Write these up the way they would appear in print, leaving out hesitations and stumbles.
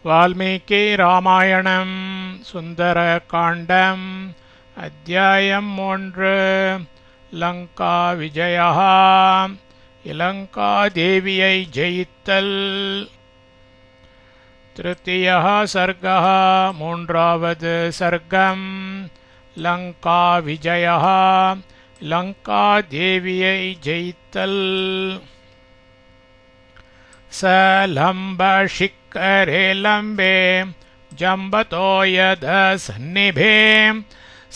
வால்மீகி ராமாயணம் சுந்தர காண்டம் அத்தியாயம் 3 லங்கா விஜயா இலங்கா தேவியை ஜெயித்தல். திருத்திய சர்கः மூன்றாவது சர்க்கம். லங்கா விஜயா லங்கா தேவியை ஜெயித்தல். स लम्बशिखरे लम्बे जम्बतो यदसन्निभे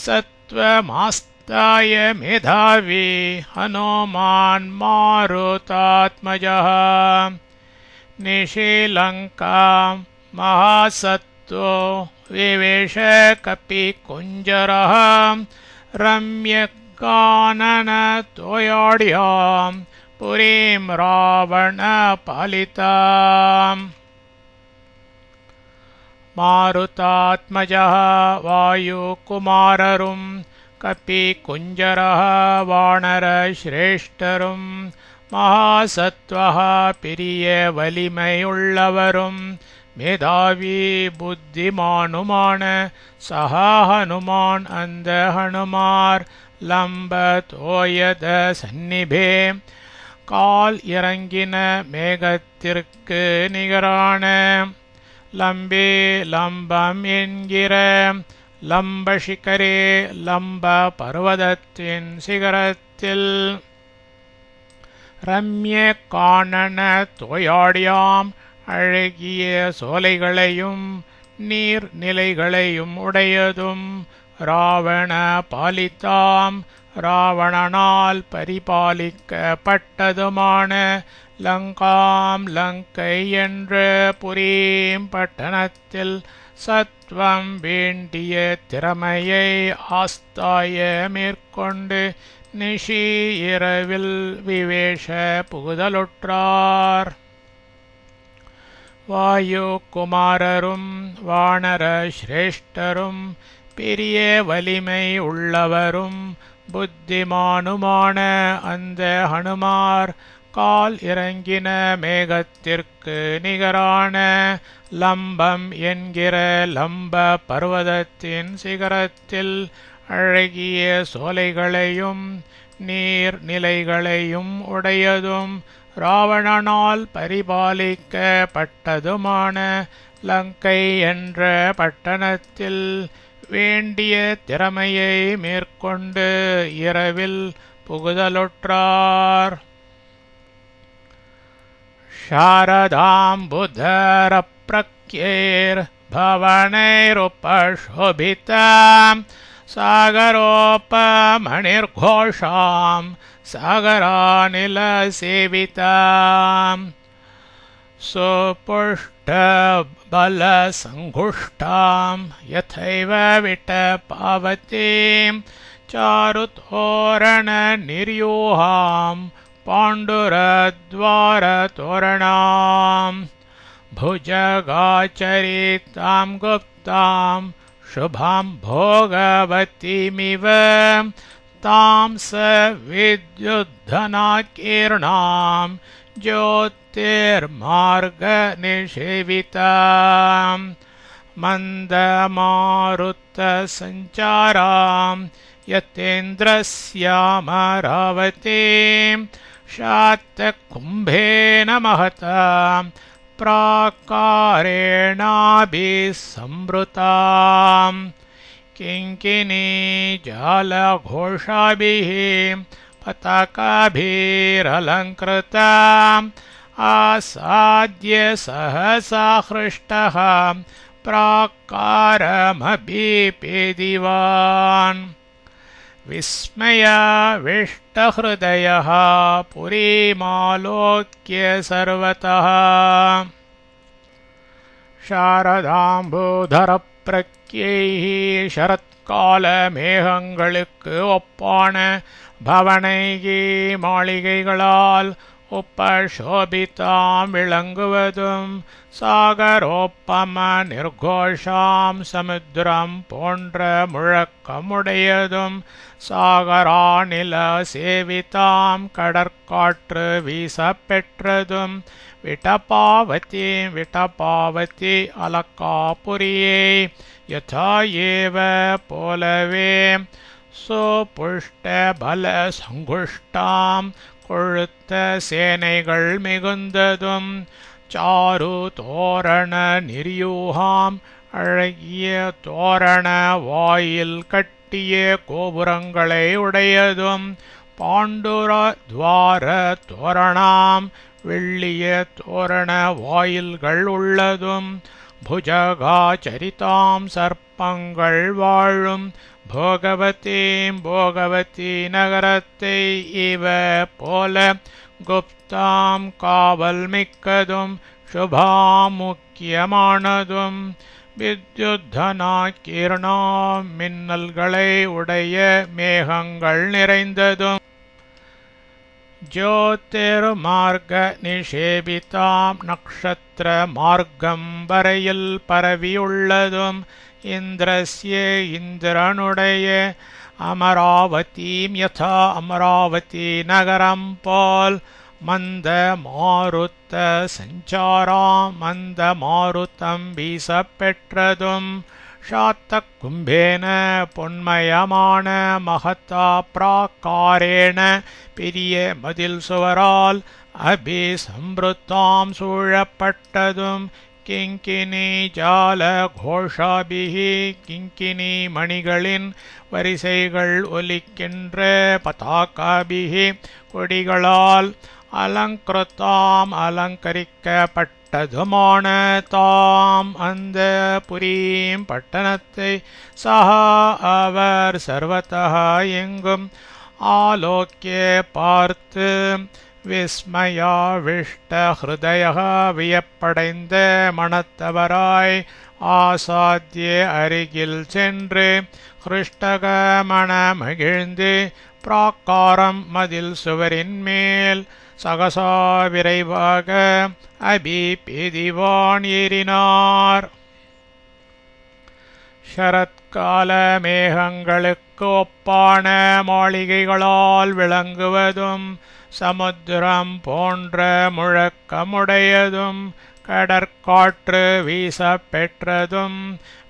सत्त्वमास्ताय मेधावी हनुमान् मारुतात्मजः. निशीलङ्कां महासत्त्वो विवेश कपिकुञ्जरः रम्यकाननतोयाढ्याम् पुरीं रावणपालिताम्. मारुतात्मजः वायुकुमाररुं कपिकुञ्जरः वानरश्रेष्ठरुं महासत्त्वः பெரிய வலிமையுள்ளவரும் மேதாவி புத்திமானுமான சஹா ஹனுமான் அந்த ஹனுமார் லம்பதோயத சந்நிபே கால் இறங்கின மேகத்திற்கு நிகரான லம்பே லம்பம் என்கிற லம்பசிகரே லம்ப பர்வதத்தின் சிகரத்தில் ரம்ய காணன தோயாடியாம் அழகிய சோலைகளையும் நீர்நிலைகளையும் உடையதும் ராவண பாலித்தாம் ராவணனால் பரிபாலிக்கப்பட்டதுமான லங்காம் லங்கை என்ற புரீம் பட்டணத்தில் சத்வம் வேண்டிய திறமையை ஆஸ்தாய மேற்கொண்டு நிஷி இரவில் விவேஷ புகுதலுற்றார். வாயு குமாரரும் வானர சிரேஷ்டரும் பெரிய வலிமை உள்ளவரும் புத்திமானுமான அந்த ஹனுமார் கால் இறங்கின மேகத்திற்கு நிகரான லம்பம் என்கிற லம்ப பர்வதத்தின் சிகரத்தில் அழகிய சோலைகளையும் நீர்நிலைகளையும் உடையதும் ராவணனால் பரிபாலிக்கப்பட்டதுமான லங்கை என்ற பட்டணத்தில் வேண்டிய திறமையை மேற்கொண்டு இரவில் புகுதலுற்றார். சாரதாம்புதர பிரக்யைர் பவனைருபசோபிதாம் சாகரோபமணிர்கோஷாம் சாகராநில சேவிதாம் सुपुष्टबलसङ्घुष्टां यथैव विटपावतीं चारुतोरणनिर्यूहां पाण्डुरद्वारतोरणां भुजगाचरितां गुप्तां शुभां भोगवतीमिव तां स विद्युद्धनाकीर्णां ज्योतिर्मार्गनिषेवितां मन्दमारुतसञ्चारां यतेन्द्रस्यामरावतीं शातकुम्भेन महतां प्राकारेणाभिसंवृतां किङ्किणीजालघोषाभिः पताकाभिरलङ्कृताम् आसाद्य सहसा हृष्टः प्राकारमभिपेदिवान् विस्मयाविष्टहृदयः पुरीमालोक्य सर्वतः. शारदाम्बुधरप्रक्यैः शरत्काल மேகங்களுக்கு ஒப்பான பவனைகி மாளிகைகளால் உபசோபிதாம் விளங்குவதும் சாகரோப்பம நிர்கோஷாம் சமுத்திரம் போன்ற முழக்கமுடையதும் சாகராநில சேவிதாம் கடற்காற்று வீசப்பெற்றதும் விட்டபாவதி விட்டபாவதி அலக்காபுரியை யதா ஏவ போலவே சுபுஷ்ட பல சங்குஷ்டாம் கொழுத்த சேனைகள் மிகுந்ததும் சாரு தோரண நிர்யூகாம் அழகிய தோரண வாயில் கட்டிய கோபுரங்களை உடையதும் பாண்டுர துவார தோரணாம் வெள்ளிய தோரண வாயில்கள் உள்ளதும் புஜகாச்சரிதாம் சர்ப்பங்கள் வாழும் போகவதி நகரத்தை இவ போல குப்தாம் காவல் மிக்கதும் சுபாம் முக்கியமானதும் வித்யுத்தனா கிரணாம் மின்னல்களை உடைய மேகங்கள் நிறைந்ததும் ஜோதிர்மார்க நிஷேபிதாம் நக்ஷத்திர மார்க்கம் வரையில் பரவியுள்ளதும் இந்திரஸ்ய இந்திரனுடைய அமராவதீம் யதா அமராவதி நகரம் போல் மந்த மாருத்த சஞ்சாராம் மந்த மாருத்தம் வீசப்பெற்றதும் ஷாத்த கும்பேன பொன்மயமான மகத்தா பிராகாரேண பெரிய மதில் சுவரால் அபிசம்பிருத்தாம் சூழப்பட்டதும் கிங்கினி ஜால கோஷாபிகி கிங்கினி மணிகளின் வரிசைகள் ஒலிக்கின்ற பதாகாபிகி கொடிகளால் அலங்கிருத்தாம் அலங்கரிக்கப்பட்டதுமான தாம் அந்த புரீம் பட்டணத்தை சஹா அவர் சர்வதா எங்கும் ஆலோக்கிய பார்த்து விஸ்மயாவிஷ்ட ஹிருதய வியப்படைந்த மனத்தவராய் ஆசாத்திய அருகில் சென்று ஹிருஷ்டக மனமகிழ்ந்து பிராக்காரம் மதில் சுவரின் மேல் சகசா விரைவாக அபிபேதிவான் ஏறினார். ஷரத்கால மேகங்களுக்கு ஒப்பான மாளிகைகளால் விளங்குவதும் சமுத்திரம் போன்ற முழக்கமுடையதும் கடற்காற்று வீசப்பெற்றதும்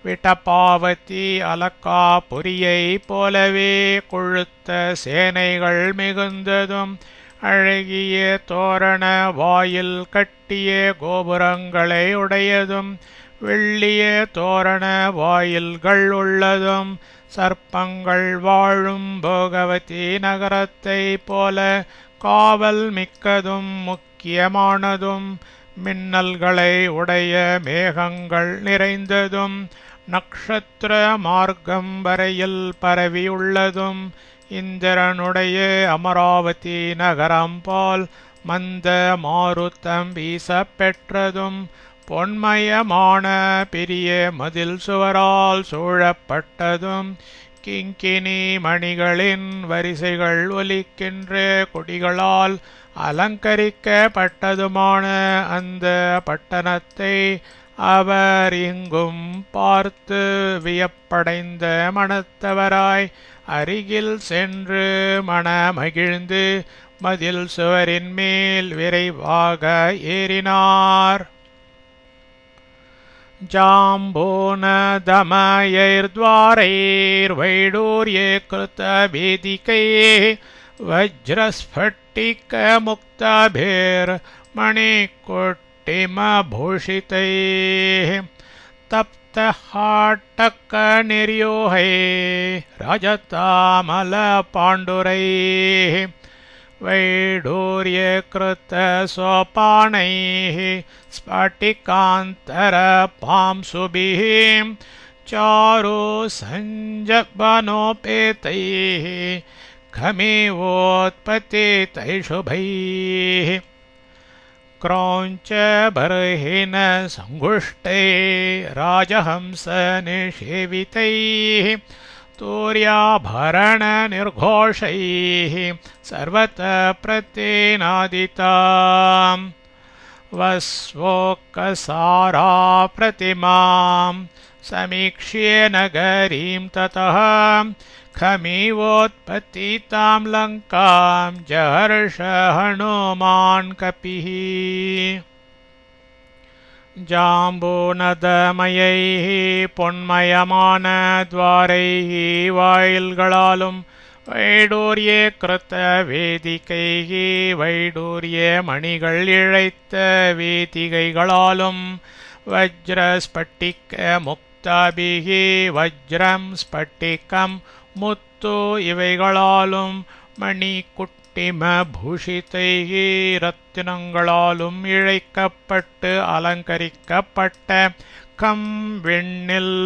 விட்டபாவதி அலக்காபுரியை போலவே கொழுத்த சேனைகள் மிகுந்ததும் அழகிய தோரண வாயில் கட்டிய கோபுரங்களை உடையதும் வெள்ளிய தோரண வாயில்கள் உள்ளதும் சர்ப்பங்கள் வாழும் போகவதி நகரத்தை போல காவல் மிக்கதும் முக்கியமானதும் மின்னல்களை உடைய மேகங்கள் நிறைந்ததும் நக்ஷத்திர மார்க்கம் வரையில் பரவியுள்ளதும் இந்திரனுடைய அமராவதி நகரம் போல் மந்த மாருத்தம் வீசப்பெற்றதும் பொன்மயமான பெரிய மதில் சுவரால் சூழப்பட்டதும் கிங்கினி மணிகளின் வரிசைகள் ஒலிக்கின்ற கொடிகளால் அலங்கரிக்கப்பட்டதுமான அந்த பட்டணத்தை அவர் எங்கும் பார்த்து வியப்படைந்த மனத்தவராய் அருகில் சென்று மனமகிழ்ந்து மதில் சுவரின் மேல் விரைவாக ஏறினார். जाम्बूनदमयैर्द्वारैर्वैडूर्ये कृतवेदिकैः वज्रस्फटिकमुक्ताभिर्मणिकुट्टिमभूषितैः तप्तहाटकनिर्योहैः रजतामलपाण्डुरैः वैडूर्यकृतसोपानैः स्फटिकान्तरपांशुभिः चारुसञ्जवनोपेतैः खमेवोत्पतितैः क्रौञ्चबर्हिणसङ्गुष्टैः राजहंसनिषेवितैः तूर्याभरणनिर्घोषैः सर्वतः प्रत्यनादिताम् वस्वोक्कसारा प्रतिमां समीक्ष्य नगरीं ततः खमीवोत्पत्तितां लङ्कां जहर्ष हनुमान् कपिः जाम्बूनदमयैः பொன்மயமான द्वारैः வாயில்களாலும் வைடூரிய கிருத்த வேதிகைகி வைடூரிய மணிகள் இழைத்த வேதிகைகளாலும் வஜ்ர ஸ்பட்டிக முக்தாபிகி வஜ்ரம் ஸ்பட்டிகம் முத்து இவைகளாலும் மணி குட்டிம பூஷிதைகி ரத்தினங்களாலும் இழைக்கப்பட்டு அலங்கரிக்கப்பட்ட கம் வெண்ணில்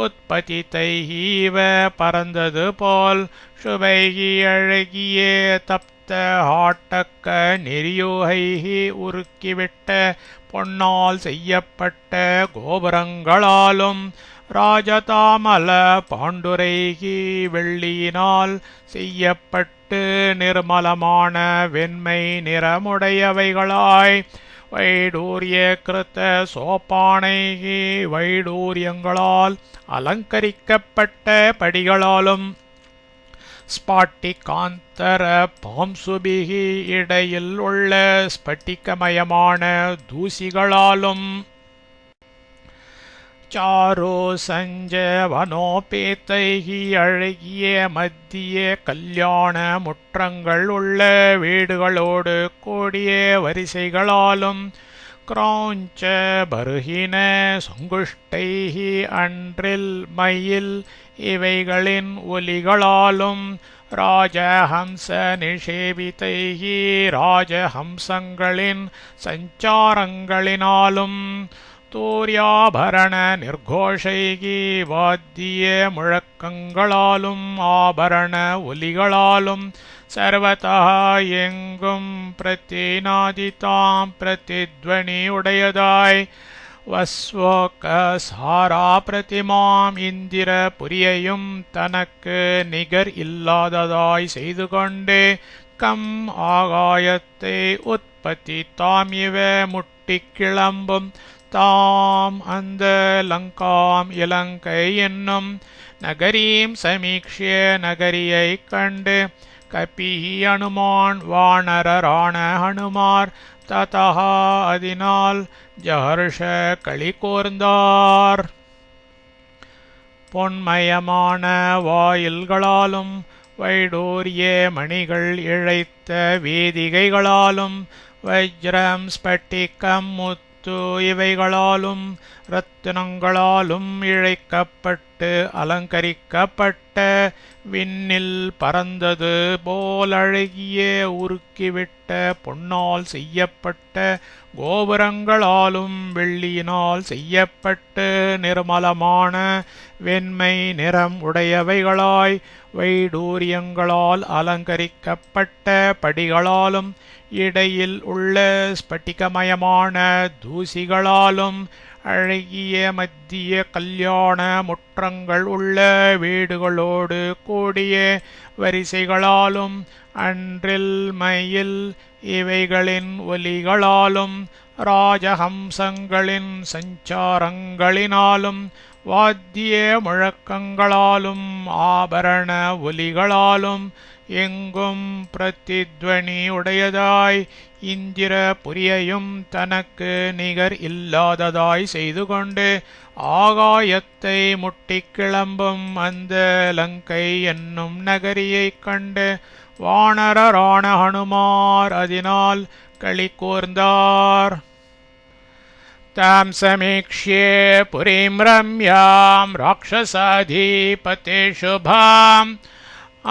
உற்பத்திதைஹீவ பறந்தது போல் சுபைகி அழகிய தப்த ஆட்டக்க நெறியோகைஹி உருக்கிவிட்ட பொன்னால் செய்யப்பட்ட கோபுரங்களாலும் ராஜதாமல பாண்டுரைகி வெள்ளியினால் செய்யப்பட்டு நிர்மலமான வெண்மை நிறமுடையவைகளாய் வைடூரிய கிருத்த சோப்பானைகி வைடூரியங்களால் அலங்கரிக்கப்பட்ட படிகளாலும் ஸ்பாட்டிகாந்தர பாம்சுபிகி இடையில் உள்ள ஸ்பட்டிகமயமான தூசிகளாலும் சாரு சஞ்சவனோபேத்தைகி அழகிய மத்திய கல்யாண முற்றங்கள் உள்ள வீடுகளோடு கூடிய வரிசைகளாலும் கிரௌஞ்ச பருகின சங்குஷ்டைஹி அன்றில் மயில் இவைகளின் ஒலிகளாலும் ராஜஹம்ச நிஷேபிதைஹி ராஜஹம்சங்களின் சஞ்சாரங்களினாலும் தூர்யாபரண நிர்கோஷைகி வாத்திய முழக்கங்களாலும் ஆபரண ஒலிகளாலும் சர்வதா எங்கும் பிரத்திநாதிதாம் பிரதித்வனி உடையதாய் வஸ்வோக சாரா பிரதிமாம் இந்திர புரியையும் தனக்கு நிகர் இல்லாததாய் செய்து கொண்டு கம் ஆகாயத்தை உற்பத்தி தாம் இவ முட்டி கிளம்பும் தாம் அந்த லங்காம் இலங்கை என்னும் நகரீம் சமீக்ஷ்ய நகரியை கண்டு கபிஹி அனுமான் வானரரான ஹனுமார் ததா அதனால் ஜஹர்ஷ களி கூர்ந்தார். பொன்மயமான வாயில்களாலும் வைடூரிய மணிகள் இழைத்த வேதிகைகளாலும் வஜ்ரம் ஸ்பட்டிகம் முத்து இவைகளாலும் ரத்தினங்களாலும் இழைக்கப்பட்டு அலங்கரிக்கப்பட்ட விண்ணில் பறந்தது போலழகிய உருக்கிவிட்ட பொன்னால் செய்யப்பட்ட கோபுரங்களாலும் வெள்ளியினால் செய்யப்பட்டு நிர்மலமான வெண்மை நிறம் உடையவைகளாய் வைடூரியங்களால் அலங்கரிக்கப்பட்ட படிகளாலும் இடையில் உள்ள ஸ்பட்டிகமயமான தூசிகளாலும் அழகிய மத்திய கல்யாண முற்றங்கள் உள்ள வீடுகளோடு கூடிய வரிசைகளாலும் அன்றில் மயில் இவைகளின் ஒலிகளாலும் ராஜஹம்சங்களின் சஞ்சாரங்களினாலும் வாத்திய முழக்கங்களாலும் ஆபரண ஒலிகளாலும் எங்கும் பிரதித்வனி உடையதாய் இந்திர புரியையும் தனக்கு நிகர் இல்லாததாய் செய்து கொண்டு ஆகாயத்தை முட்டி கிளம்பும் அந்த லங்கை என்னும் நகரியைக் கண்டு வானரரான ஹனுமார் அதனால் களி கூர்ந்தார். तां समीक्ष्य पुरीं रम्यां राक्षसाधिपते शुभाम्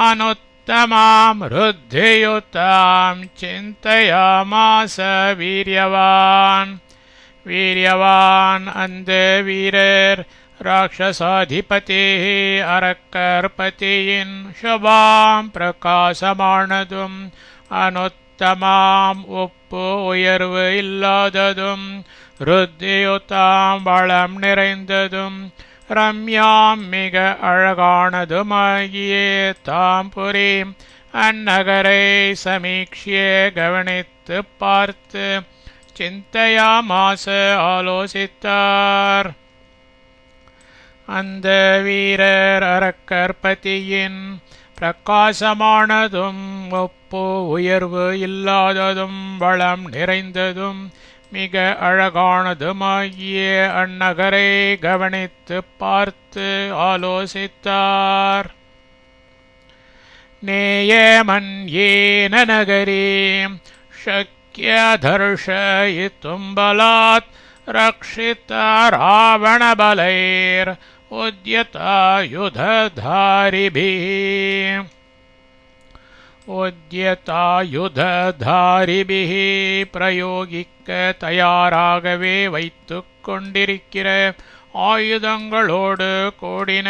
अनुत्तमां रुद्धियुतां चिन्तयामास वीर्यवान् अन्धवीरர் ராட்சசாதிபதிः அரக்கர்பதியின் சுபாம் பிரகாசமானதும் அனுத்தமாம் ஒப்பு உயர்வு இல்லாததும் ருத்தியுத்தாம் வளம் நிறைந்ததும் ரம்யாம் மிக அழகானதுமாகிய தாம்புரி அந்நகரை சமீக்ஷிய கவனித்துப் பார்த்து சிந்தையாமாச ஆலோசித்தார். அந்த வீரர் அரக்கர்பதியின் பிரகாசமானதும் ஒப்பு உயர்வு இல்லாததும் வளம் நிறைந்ததும் மிக அழகானதுமாகிய அந்நகரை கவனித்துப் பார்த்து ஆலோசித்தார். நேயமன்யேன நகரீம் ஷக்ய தர்ஷயித்தும் பலாத் ரக்ஷிதா ராவணபலைர் உத்யதா யுததாரிபிஹி பிரயோகிக்க தயாராகவே வைத்துக் கொண்டிருக்கிற ஆயுதங்களோடு கூடின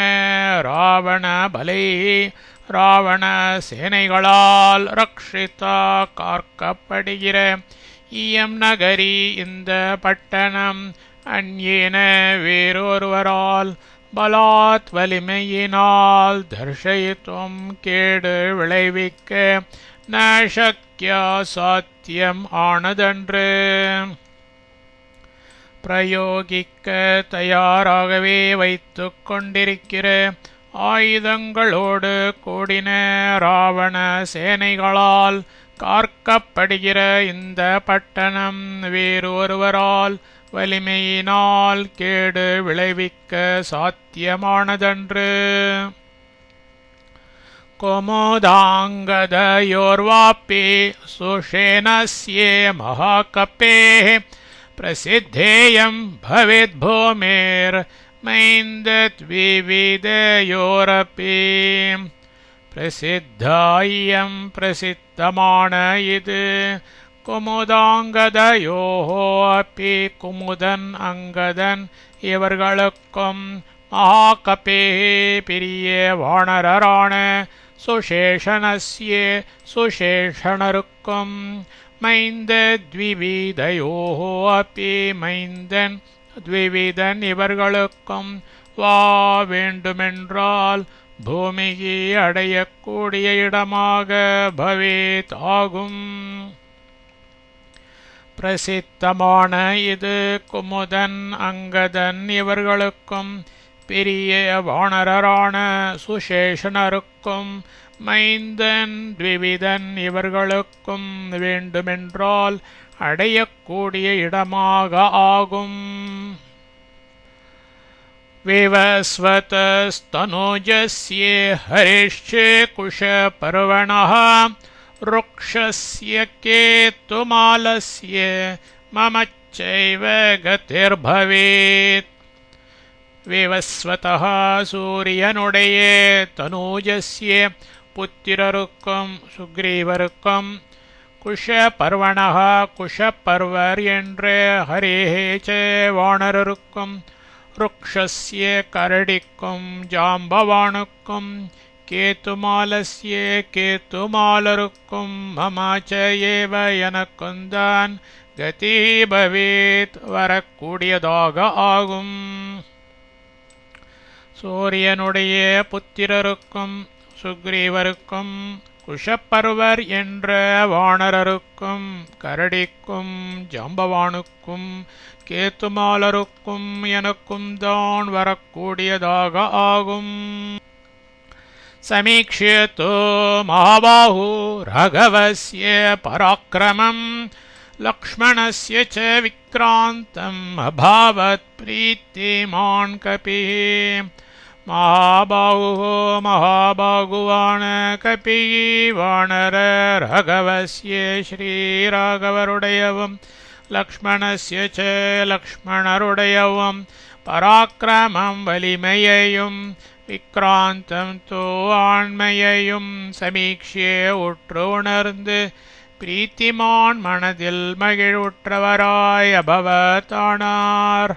ராவண பலை ராவண சேனைகளால் ரக்ஷிதா காக்கப்படுகிற இயம் நகரி இந்த பட்டணம் அந்யேன வேறொருவரால் பலாத் வலிமையினால் தர்ஷயித்தும் கேடு விளைவிக்க ந சக்யா சாத்தியம் ஆனதன்று. பிரயோகிக்க தயாராகவே வைத்துக் கொண்டிருக்கிற ஆயுதங்களோடு கூடின ராவண சேனைகளால் காக்கப்படுகிற இந்த பட்டணம் வேறொருவரால் வலிமையினால் கேடு விளைவிக்க சாத்தியமானதன்று. குமுதாங்கதயோர்வாப்பி சுஷேனஸ்யே மகாகப்பேः பிரசித்தேயம் பவேத் பூமிர் மைந்தத்விவிதயோரப்பி. பிரசித்தாயம் பிரசித்தமான இது குமுதாங்கதயோஹோ அப்பி குமுதன் அங்கதன் இவர்களுக்கும் மகாகபே பெரிய வானரரான சுஷேஷனஸ்ய சுஷேஷணருக்கும் மைந்த த்விவிதயோஹோ அப்பி மைந்தன் த்விவிதன் இவர்களுக்கும் வா வேண்டுமென்றால் பூமியை அடையக்கூடிய இடமாக பவேத் ஆகும். பிரசித்தமான இது குமுதன் அங்கதன் இவர்களுக்கும் பெரிய வானரரான சுஷேஷனருக்கும் மைந்தன் த்விவிதன் இவர்களுக்கும் வேண்டுமென்றால் அடையக்கூடிய இடமாக ஆகும். விவஸ்வதஸ்தனோஜஸ்ய ஹரிஷ்யே குஷபர்வணः ருக்ஷஸ்ய கேத்துமாலஸ்ய மமச்சைவ கதிர்பவேத். விவஸ்வதः சூரியனுடைய தனூஜஸ்ய புத்திரருக்கும் சுக்ரீவருக்கும் குஷபர்வணः குஷபர்வர் என்ற ஹரேச்ச வானரருக்கும் ருக்ஷஸ்ய கரடிக்கும் ஜாம்பவானுக்கும் கேத்துமாலஸ்ய கேத்துமாலருக்கும் மமாச்ச ஏவ எனக்குந்தான் கதி பவேத் வரக்கூடியதாக ஆகும். சூரியனுடைய புத்திரருக்கும் சுக்ரீவருக்கும் குஷப்பர்வர் என்ற வானரருக்கும் கரடிக்கும் ஜாம்பவானுக்கும் கேத்துமாலருக்கும் எனக்கும் தான் வரக்கூடியதாக ஆகும். சமீக்ஷியதோ மகாபாஹு ராகவஸ்ய பராக்கிரமம் லக்ஷ்மணஸ்ய ச விக்ராந்தம் அபாவத் பிரீத்திமான் கபிः. மகாபாஹு மகாபாகுவான கபி வானர ராகவஸ்ய ஸ்ரீராகவருடையவும் லக்ஷ்மணஸ்ய ச லக்ஷ்மணருடையவும் பராக்கிரமம் வலிமையையும் விக்ராந்தம் தோ ஆண்மையையும் சமீக்ஷே உற்று உணர்ந்து பிரீத்திமான் மனதில் மகிழ்வுற்றவராய் அபவத்தானார்.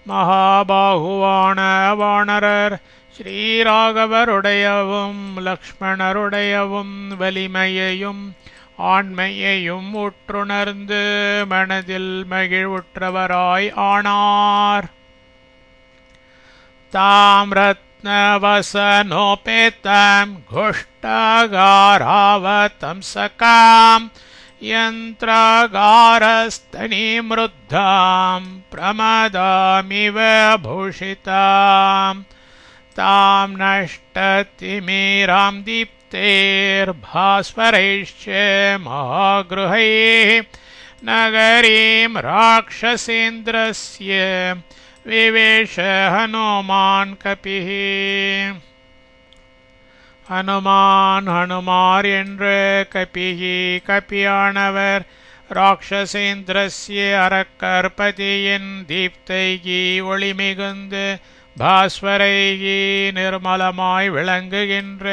மகாபாகுவான வானரர் ஸ்ரீராகவருடையவும் லக்ஷ்மணருடையவும் வலிமையையும் ஆண்மையையும் உற்றுணர்ந்து மனதில் மகிழ்வுற்றவராய் ஆனார். तां रत्नवसनोपेतां घुष्टागारावतंसकां यन्त्रागारस्तनीमृद्धां प्रमदामिव भूषितां तां नष्टतिमिरां दीप्तेर्भास्वरैश्च महागृहैः नगरीं राक्षसेन्द्रस्य विवेश हनुमान् कपिः हनुमार என்ற கபிஹி கபியானவர் ராட்சசேந்திரஸ்ய அரக்கர்பதியின் தீப்தைகி ஒளிமிகுந்து பாஸ்வரைகி நிர்மலமாய் விளங்குகின்ற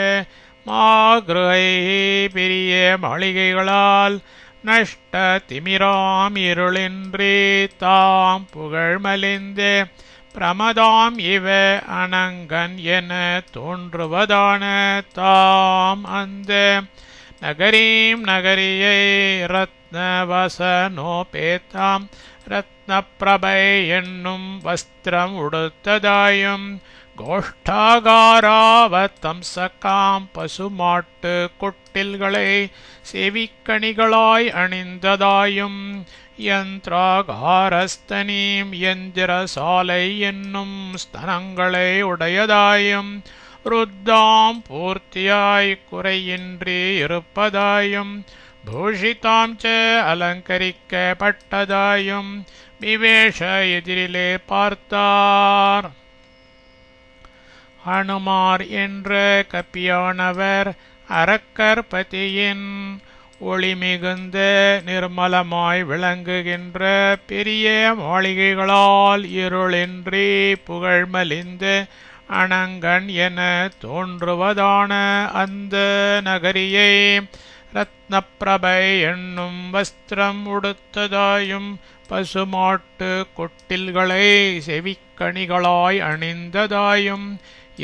மாகிருஹைஹி பெரிய மாளிகைகளால் நஷ்ட திமிராம் இருளின்றி தாம் புகழ்மலிந்து பிரமதாம் இவ அனங்கன் என தோன்றுவதான தாம் அந்த நகரீம் நகரியை ரத்னவசனோபேதாம் ரத்னப்பிரபை என்னும் வஸ்திரம் உடுத்ததாயும் கோஷ்டாகாராவத்தம்சகாம் பசுமாட்டு கொட்டில்களை செவிக்கணிகளாய் அணிந்ததாயும் யந்திராகாரஸ்தனீம் யந்திரசாலை என்னும் ஸ்தனங்களை உடையதாயும் ருத்தாம் பூர்த்தியாய் குறையின்றி இருப்பதாயும் பூஷிதாம் ச அலங்கரிக்கப்பட்டதாயும் விவேஷ எதிரிலே பார்த்தார். ஹனுமார் என்ற கப்பியானவர் அரக்கர்பதியின் ஒளிமிகுந்த நிர்மலமாய் விளங்குகின்ற பெரிய மாளிகைகளால் இருளின்றி புகழ்மலிந்த அனங்கன் என தோன்றுவதான அந்த நகரியை ரத்னப்பிரபை என்னும் வஸ்திரம் உடுத்ததாயும் பசுமாட்டு கொட்டில்களை செவிக்கணிகளாய் அணிந்ததாயும்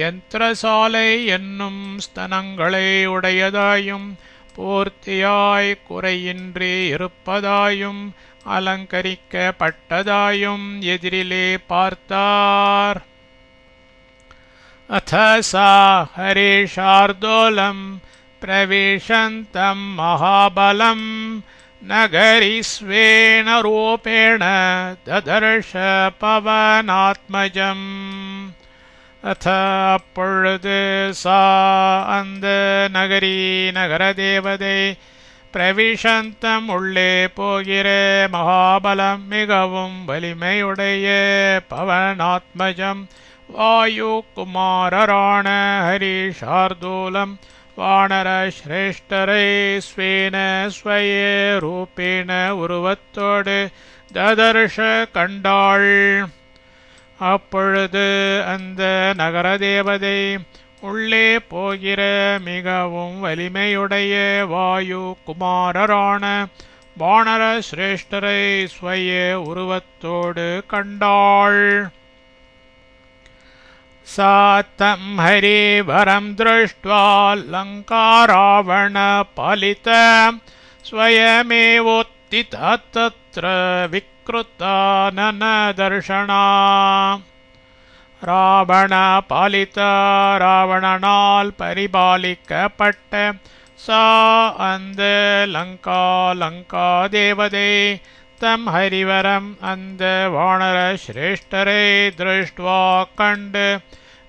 யந்திரசாலை என்னும் ஸ்தனங்களை உடையதாயும் பூர்த்தியாய் குறையின்றி இருப்பதாயும் அலங்கரிக்கப்பட்டதாயும் எதிரிலே பார்த்தார். அத சா ஹரிஷார்தோலம் பிரவிஷந்தம் மகாபலம் நகரிஸ்வேன ரூபேண ததர்ஷ பவனாத்மஜம். அத அப்பொழுது சா அந்த நகரி நகர தேவதை பிரவிஷந்தம் உள்ளே போகிற மகாபலம் மிகவும் வலிமையுடைய பவனாத்மஜம் வாயு குமாரரான ஹரிஷார்தூலம் வானர சிரேஷ்டரை ஸ்வேன ஸ்வயே ரூபேண உருவத்தோடு ததர்ஷ கண்டாள். அப்பொழுது அந்த நகர தேவதை உள்ளே போகிற மிகவும் வலிமையுடைய வாயு குமாரரான வானர சிரேஷ்டரை ஸ்வய உருவத்தோடு கண்டாள். सा तं हरिवरं दृष्ट्वा लङ्कारावणपालितं स्वयमेवोत्थिता तत्र विकृता ननदर्शना. ராவணபாலிதா ராவணனால் பரிபாலிக்கப்பட்ட சா அந்த லங்கா தேவதை தம் ஹரிவரம் அந்த வானர சிரேஷ்டரை திருஷ்டுவா கண்டு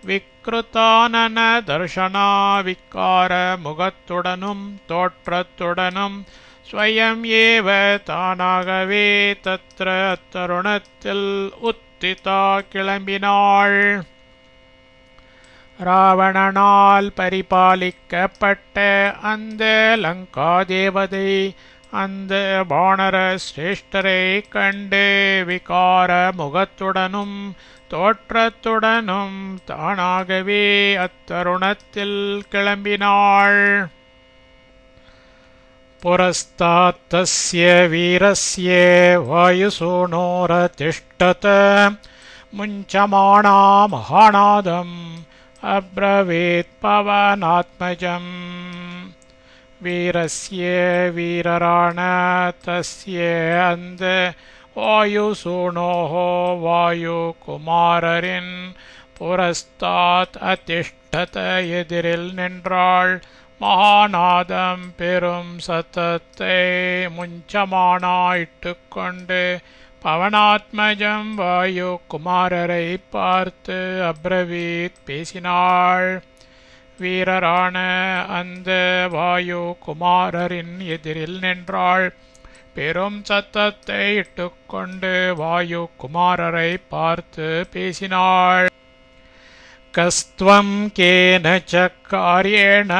விக்ருதானன தர்ஷனா விக்கார முகத்துடனும் தோற்றத்துடனும் ஸ்வயம் ஏவ தானாகவே தத்ர அத்தருணத்தில் உத்திதா கிளம்பினாள். ராவணனால் பரிபாலிக்கப்பட்ட அந்த லங்கா தேவதை அந்த வானர சிரேஷ்டரை கண்டு விகார முகத்துடனும் தோற்றத்துடனும் தானாகவே அத்தருணத்தில் கிளம்பினாள். புரஸ்தாத்தஸ்ய வீரஸ்ய வாயுசூனோரதிஷ்டத முஞ்சமானா மகாநாதம் அப்ரவீத் பவனாத்மஜம். வீரஸ்ய வீரரான தஸ்ய அந்த வாயுசூனோஹோ வாயு குமாரரின் புரஸ்தாத் அதிஷ்டத எதிரில் நின்றாள். மகாநாதம் பெரும் சத்தத்தை முஞ்சமானாயிட்டுக் கொண்டு பவனாத்மஜம் வாயு குமாரரை பார்த்து அப்ரவீத் பேசினாள். வீரரான அந்த வாயு குமாரரின் எதிரில் நின்றாள். பெரும் சத்தத்தை இட்டுக்கொண்டு வாயு குமாரரை பார்த்து பேசினாள். கஸ்த்வம் கேனச்ச கார்யேண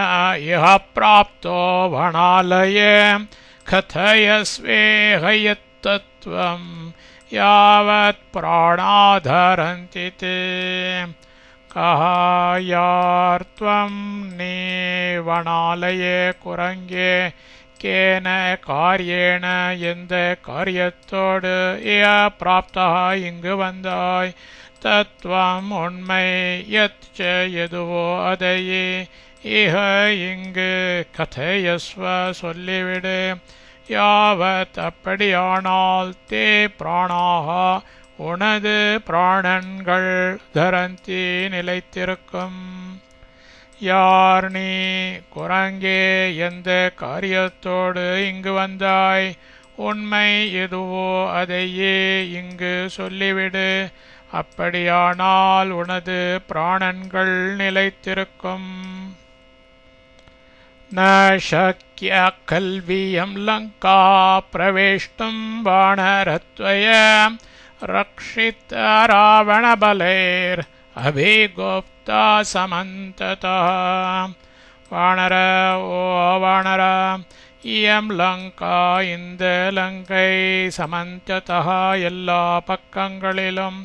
இஹ ப்ராப்தோ வனாலயே கதயஸ்வேஹ யத்தத்வம் யாவத் பிராணாதரந்தி தே. கஹாயார்த்வம் நீ வனாலயே குரங்கே கேன காரியேன எந்த காரியத்தோடு இய பிராப்தா இங்கு வந்தாய். தத்துவம் உண்மை யத்ச எதுவோ அதையே இஹ இங்கு கதையஸ்வ சொல்லிவிடு. யாவத் அப்படியானால் தே பிராணாக உனது பிராணன்கள் தரந்தி நிலைத்திருக்கும். யார் நீ குரங்கே எந்த காரியத்தோடு இங்கு வந்தாய். உண்மை எதுவோ அதையே இங்கு சொல்லிவிடு. அப்படியானால் உனது பிராணன்கள் நிலைத்திருக்கும். ந சக்ய கல்வியம் லங்கா பிரவேஷ்டும் வானரத்வய ரக்ஷித ராவணபலைர் அபிகுப்தா சமந்ததா. வானர ஓ வானர, இயம் லங்கா இந்த லங்கை சமந்ததா எல்லா பக்கங்களிலும்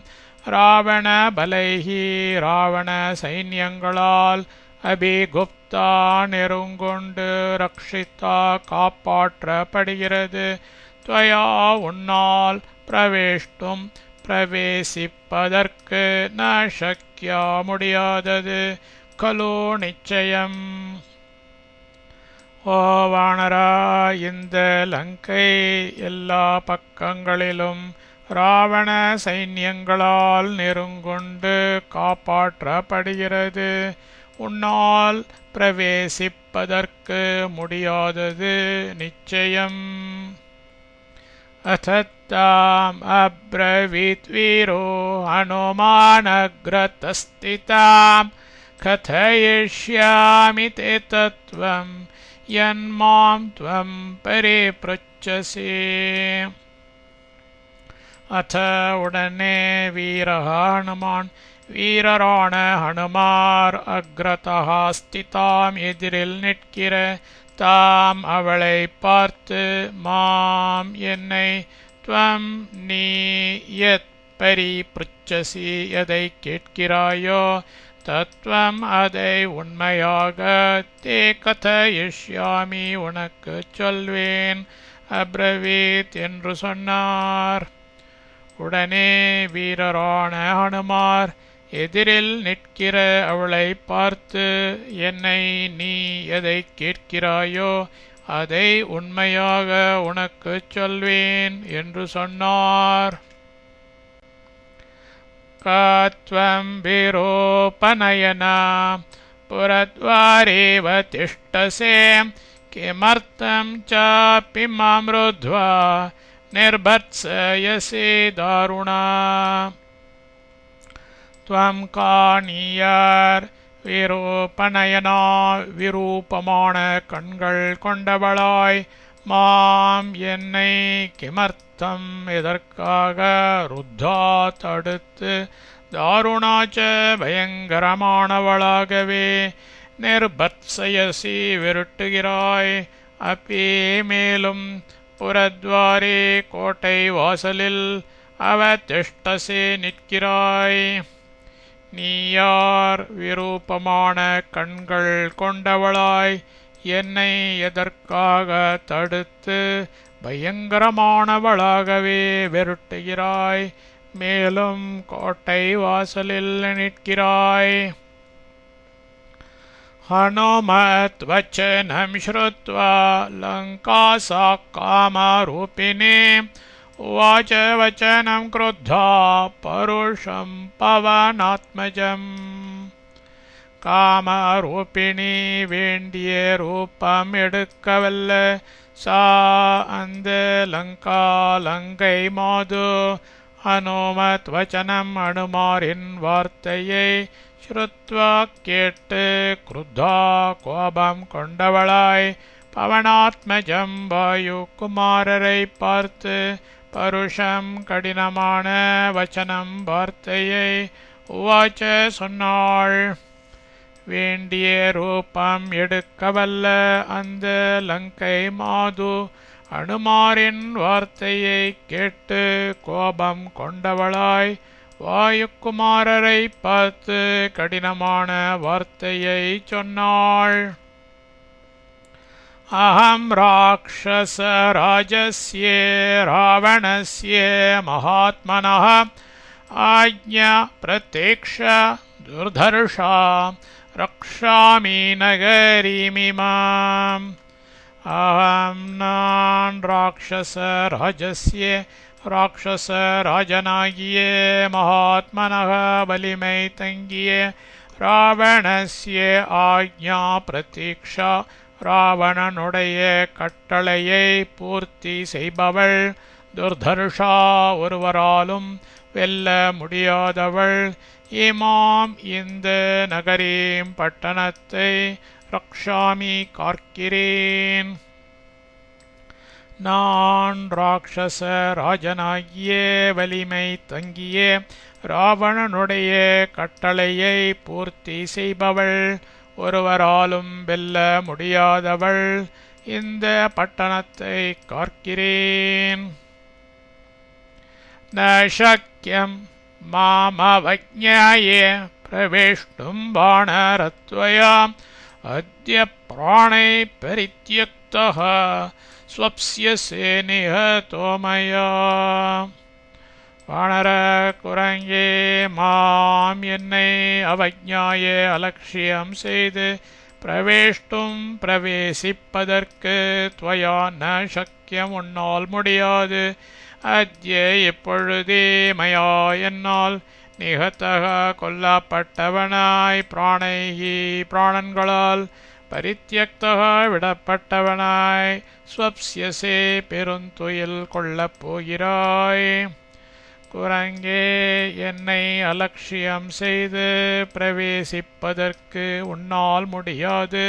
ராவண பலைஹி ராவண சைன்யங்களால் அபிகுப்தா நெருங்கொண்டு ரக்ஷிதா காப்பாற்றப்படுகிறது. துவயா உன்னால் பிரவேஷ்டும் பிரவேசிப்பதற்கு ந சக்யா முடியாதது கலோ நிச்சயம். ஓ வானரா, இந்த லங்கை எல்லா பக்கங்களிலும் ராவண சைன்யங்களால் நெருங்கொண்டு காப்பாற்றப்படுகிறது. உன்னால் பிரவேசிப்பதற்கு முடியாதது நிச்சயம். அத்தத்தாம் அப்ரவீத் வீரோ ஹனுமானக்ரதஸ்திதாம் கதயிஷ்யாமி தே தத்வம் யன்மாம் த்வம் பரிப்ருச்சசி. அத உடனே வீரஹனுமான் வீரரான ஹனுமார் அக்ரதா ஸ்திதாம் எதிரில் நிற்கிற தாம் அவளை பார்த்து மாம் என்னை த்வம் நீ யத் பரிப்ருச்சசி எதை கேட்கிறாயோ தத்துவம் அதை உண்மையாக தே கதயிஷ்யாமி உனக்கு சொல்வேன் அப்ரவீத் என்று சொன்னார். உடனே வீரரான ஹனுமார் எதிரில் நிற்கிற அவளை பார்த்து என்னை நீ எதை கேட்கிறாயோ அதை உண்மையாக உனக்கு சொல்வேன் என்று சொன்னார். காத்வம் விரோபநயனா புரத்வாரேவ திஷ்டசே கிமர்த்தம் சாபி மாம் ருத்வா நிர்பத்ஸயசி தாருணா. துவம் காணியார் விரோபநயனா விரூபமான கண்கள் கொண்டவளாய் மாம் என்னை கிமர்த்தம் எதற்காக ருத்தா தடுத்து தாருணாச்ச பயங்கரமானவளாகவே நிர்பத்ஸயசி விருட்டுகிறாய். அப்பே மேலும் புரத்வாரே கோட்டை வாசலில் அவதிஷ்டசே நிற்கிறாய். நீயார் விரூபமான கண்கள் கொண்டவளாய் என்னை எதற்காக தடுத்து பயங்கரமானவளாகவே விரட்டுகிறாய். மேலும் கோட்டை வாசலில் நிற்கிறாய். ஹனுமத் வச்சனம் ஸ்ருத்வா லங்கா சா காமரூபிணி उवाच वचनं क्रुद्धा परुषं पवनात्मजम् காமரூபிணி வேண்டிய ரூபம் எடுக்கவல்ல சா அந்த லங்கா லங்கை மாது அனுமத் வச்சனம் அனுமாரின் வார்த்தையை ஸ்ருத்வா கேட்டு குருத்தா கோபம் கொண்டவளாய் பவனாத்மஜம் வாயு குமாரரை பார்த்து பருஷம் கடினமான வச்சனம் வார்த்தையை உவாச்ச சொன்னாள். வேண்டிய ரூபம் எடுக்கவல்ல அந்த லங்கை மாது அனுமாரின் வார்த்தையை கேட்டு கோபம் கொண்டவளாய் வாயுக்குமாரரை பார்த்து கடினமான வார்த்தையை சொன்னாள். அஹம் ராக்ஷச ராஜஸ்ய ராவணஸ்ய மகாத்மனः ஆஜ்ஞா பிரத்யக்ஷ துர்தர்ஷா ரக்ஷாமி நகரீமிமாம். அஹம் நான் ராக்ஷச ராஜஸ்ய ராட்சச ராஜனாகிய மகாத்மனः வலிமை தங்கிய ராவணஸ்ய ஆஜ்ஞா பிரதீக்ஷா ராவணனுடைய கட்டளையை பூர்த்தி செய்பவள் துர்தர்ஷா ஒருவராலும் வெல்ல முடியாதவள் இமாம் இந்த நகரீம் பட்டணத்தை ரக்ஷாமி காக்கிறேன். நான் ராட்சச ராஜனாகிய வலிமை தங்கிய ராவணனுடைய கட்டளையை பூர்த்தி செய்பவள் ஒருவராலும் வெல்ல முடியாதவள் இந்த பட்டணத்தை காக்கிறேன். ந சக்யம் மாமவஜ்ஞாய பிரவேஷ்டும் வானரத்வயா அத்ய பிராணை பரித்யக்தः ஸ்வப்ஸ்ய சேனிஹதோ மயா. வானர குரங்கே மாம் என்னை அவஜ்ஞாய அலட்சியம் செய்து பிரவேஷ்டும் பிரவேசிப்பதற்கு துவயா ந சக்கியம் உன்னால் முடியாது. அத்ய இப்பொழுதே மயா என்னால் நிகத்தக கொல்லப்பட்டவனாய் பிராணைஹி பிராணன்களால் பரித்யக்தக விடப்பட்டவனாய் ஸ்வப்ஸ்யசே பெருந்துயில் கொள்ளப் போகிறாய். குரங்கே என்னை அலட்சியம் செய்து பிரவேசிப்பதற்கு உன்னால் முடியாது.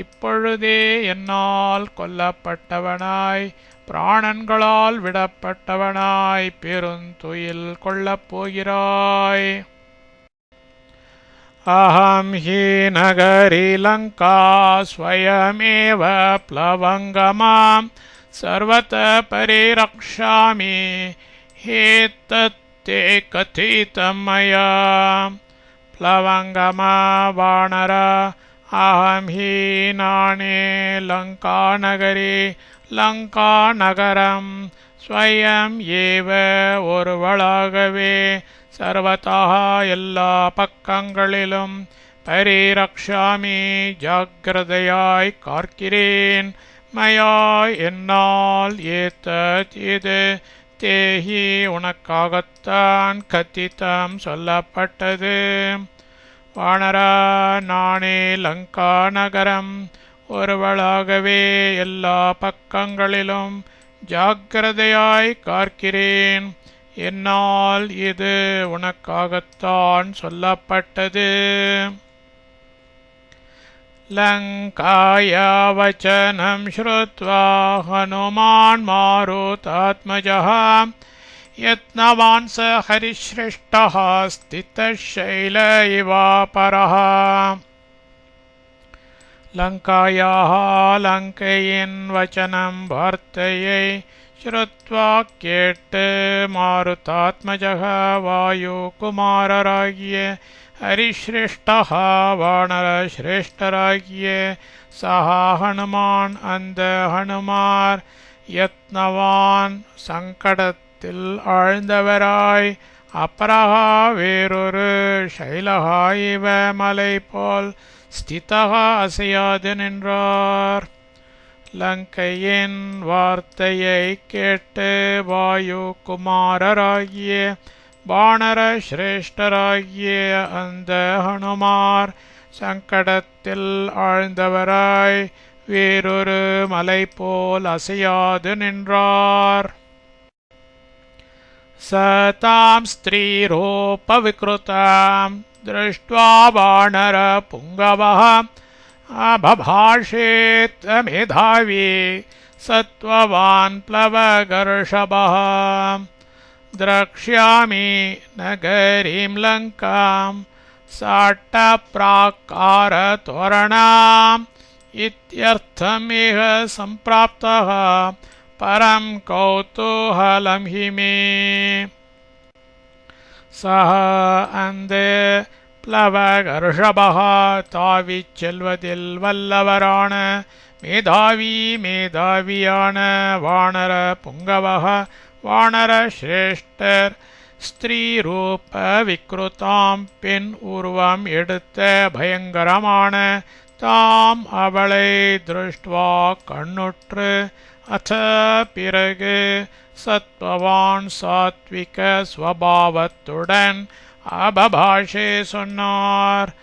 இப்பொழுதே என்னால் கொல்லப்பட்டவனாய் பிராணன்களால் விடப்பட்டவனாய் பெருந்துயில் கொள்ளப் போகிறாய். அஹம் ஹி நகரி லங்கா ஸ்வயமேவ ப்ளவங்கமாம் சர்வத பரிரக்ஷாமி ஹேத்தத்தே கதிதம் மயா. ப்ளவங்கமா வானர அஹம் ஹி நானே லங்கா நகரி லங்கா நகரம் ஸ்வயம் ஏவ ஒருவளாகவே சர்வதா எல்லா பக்கங்களிலும் பரிரக்ஷாமி ஜாக்கிரதையாய் காக்கிறேன். மயா என்னால் ஏத்தத் இது தேஹி உனக்காகத்தான் கத்தித்தம் சொல்லப்பட்டது. வானரா நானே லங்கா நகரம் ஒருவளாகவே எல்லா பக்கங்களிலும் ஜாக்கிரதையாய் காக்கிறேன். என்னால் இது உனக்காகத்தான் சொல்லப்பட்டது. லங்காயா வச்சனம் ஸ்ருத்வா ஹனுமான் மாருதாத்மஜः யத்னவான் ச ஹரிஸ்ரேஷ்டः ஸ்திதः ஷைல இவாபரः. லங்காயாः லங்கையின் வச்சனம் வார்த்தையை ஸ்ருத்வா கேட்டு மாருதாத்மஜः வாயு குமாரராகிய ஹரிஸ்ரேஷ்டः வானர சிரேஷ்டராகிய சஹா ஹனுமான் அந்த ஹனுமார் யத்னவான் சங்கடத்தில் ஆழ்ந்தவராய் அபரஹா வேறொரு ஷைலஹா இவ மலை போல் ஸ்திதஹா அசையாது நின்றார். லங்கையின் வார்த்தையைக் கேட்டு வாயு குமாரராகிய வானர சிரேஷ்டராகிய அந்த ஹனுமார் சங்கடத்தில் ஆழ்ந்தவராய் வேறொரு மலை போல் அசையாது நின்றார். சதாம் ஸ்திரீரூபவிக்ருதாம் திருஷ்ட்வா வானர புங்கவः அபபாஷேத் மேதாவி சத்வவான் ப்ளவகர்ஷபः. द्रक्ष्यामि नगरीं लङ्कां साट्टप्राकारतोरणाम् इत्यर्थमिह सम्प्राप्तः परं कौतूहलं हि मे. सः அந்த प्लवगर्षभः தாவிச் செல்வதில் வல்லவரான மேதாவியான வானர புங்கவः வானர சிரேஷ்டர் ஸ்திரீரூப விக்ருதாம் பெண் உருவம் எடுத்த பயங்கரமான தாம் அவளை திருஷ்டுவா கண்ணுற்று அத பிறகு சத்வவான் சாத்விக ஸ்வபாவத்துடன் அபபாஷே சொன்னார்.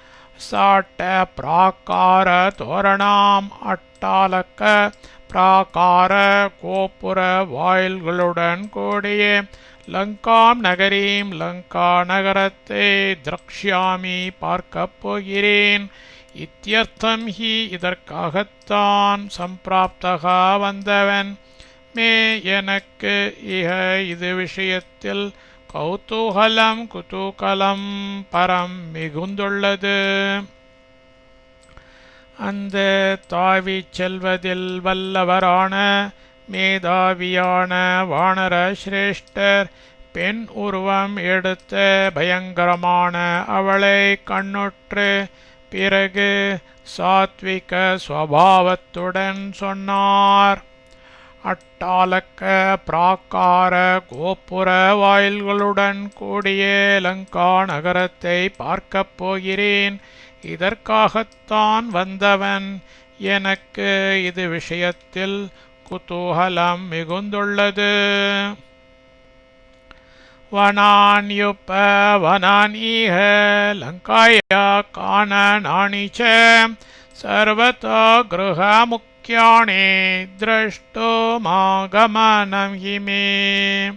சாட்ட பிராகார தோரணாம் அட்டாலக்க பிராகார கோபுர வாயில்களுடன் கூடிய லங்காம் நகரீம் லங்கா நகரத்தை திரக்ஷ்யாமி பார்க்கப் போகிறேன். இத்தியர்த்தம் ஹி இதற்காகத்தான் சம்பிராப்தகா வந்தவன் மே எனக்கு இஹ இது விஷயத்தில் கௌதூகலம் குதூகலம் பரம் மிகுந்துள்ளது. அந்த தாவிச் செல்வதில் வல்லவரான மேதாவியான வானர சிரேஷ்டர் பெண் உருவம் எடுத்த பயங்கரமான அவளை கண்ணுற்று பிறகு சாத்விக ஸ்வபாவத்துடன் சொன்னார். அட்டாலக்க பிராகார கோபுர வாயில்களுடன் கூடிய லங்கா நகரத்தை பார்க்கப் போகிறேன். இதற்காகத்தான் வந்தவன் எனக்கு இது விஷயத்தில் குதூகலம் மிகுந்துள்ளது. வனான்யுப வனானீஹ லங்காயா கானனானி ச சர்வதா கிருஹமுக்யாணி த்ரஷ்டுமாகமனம் ஹி மே.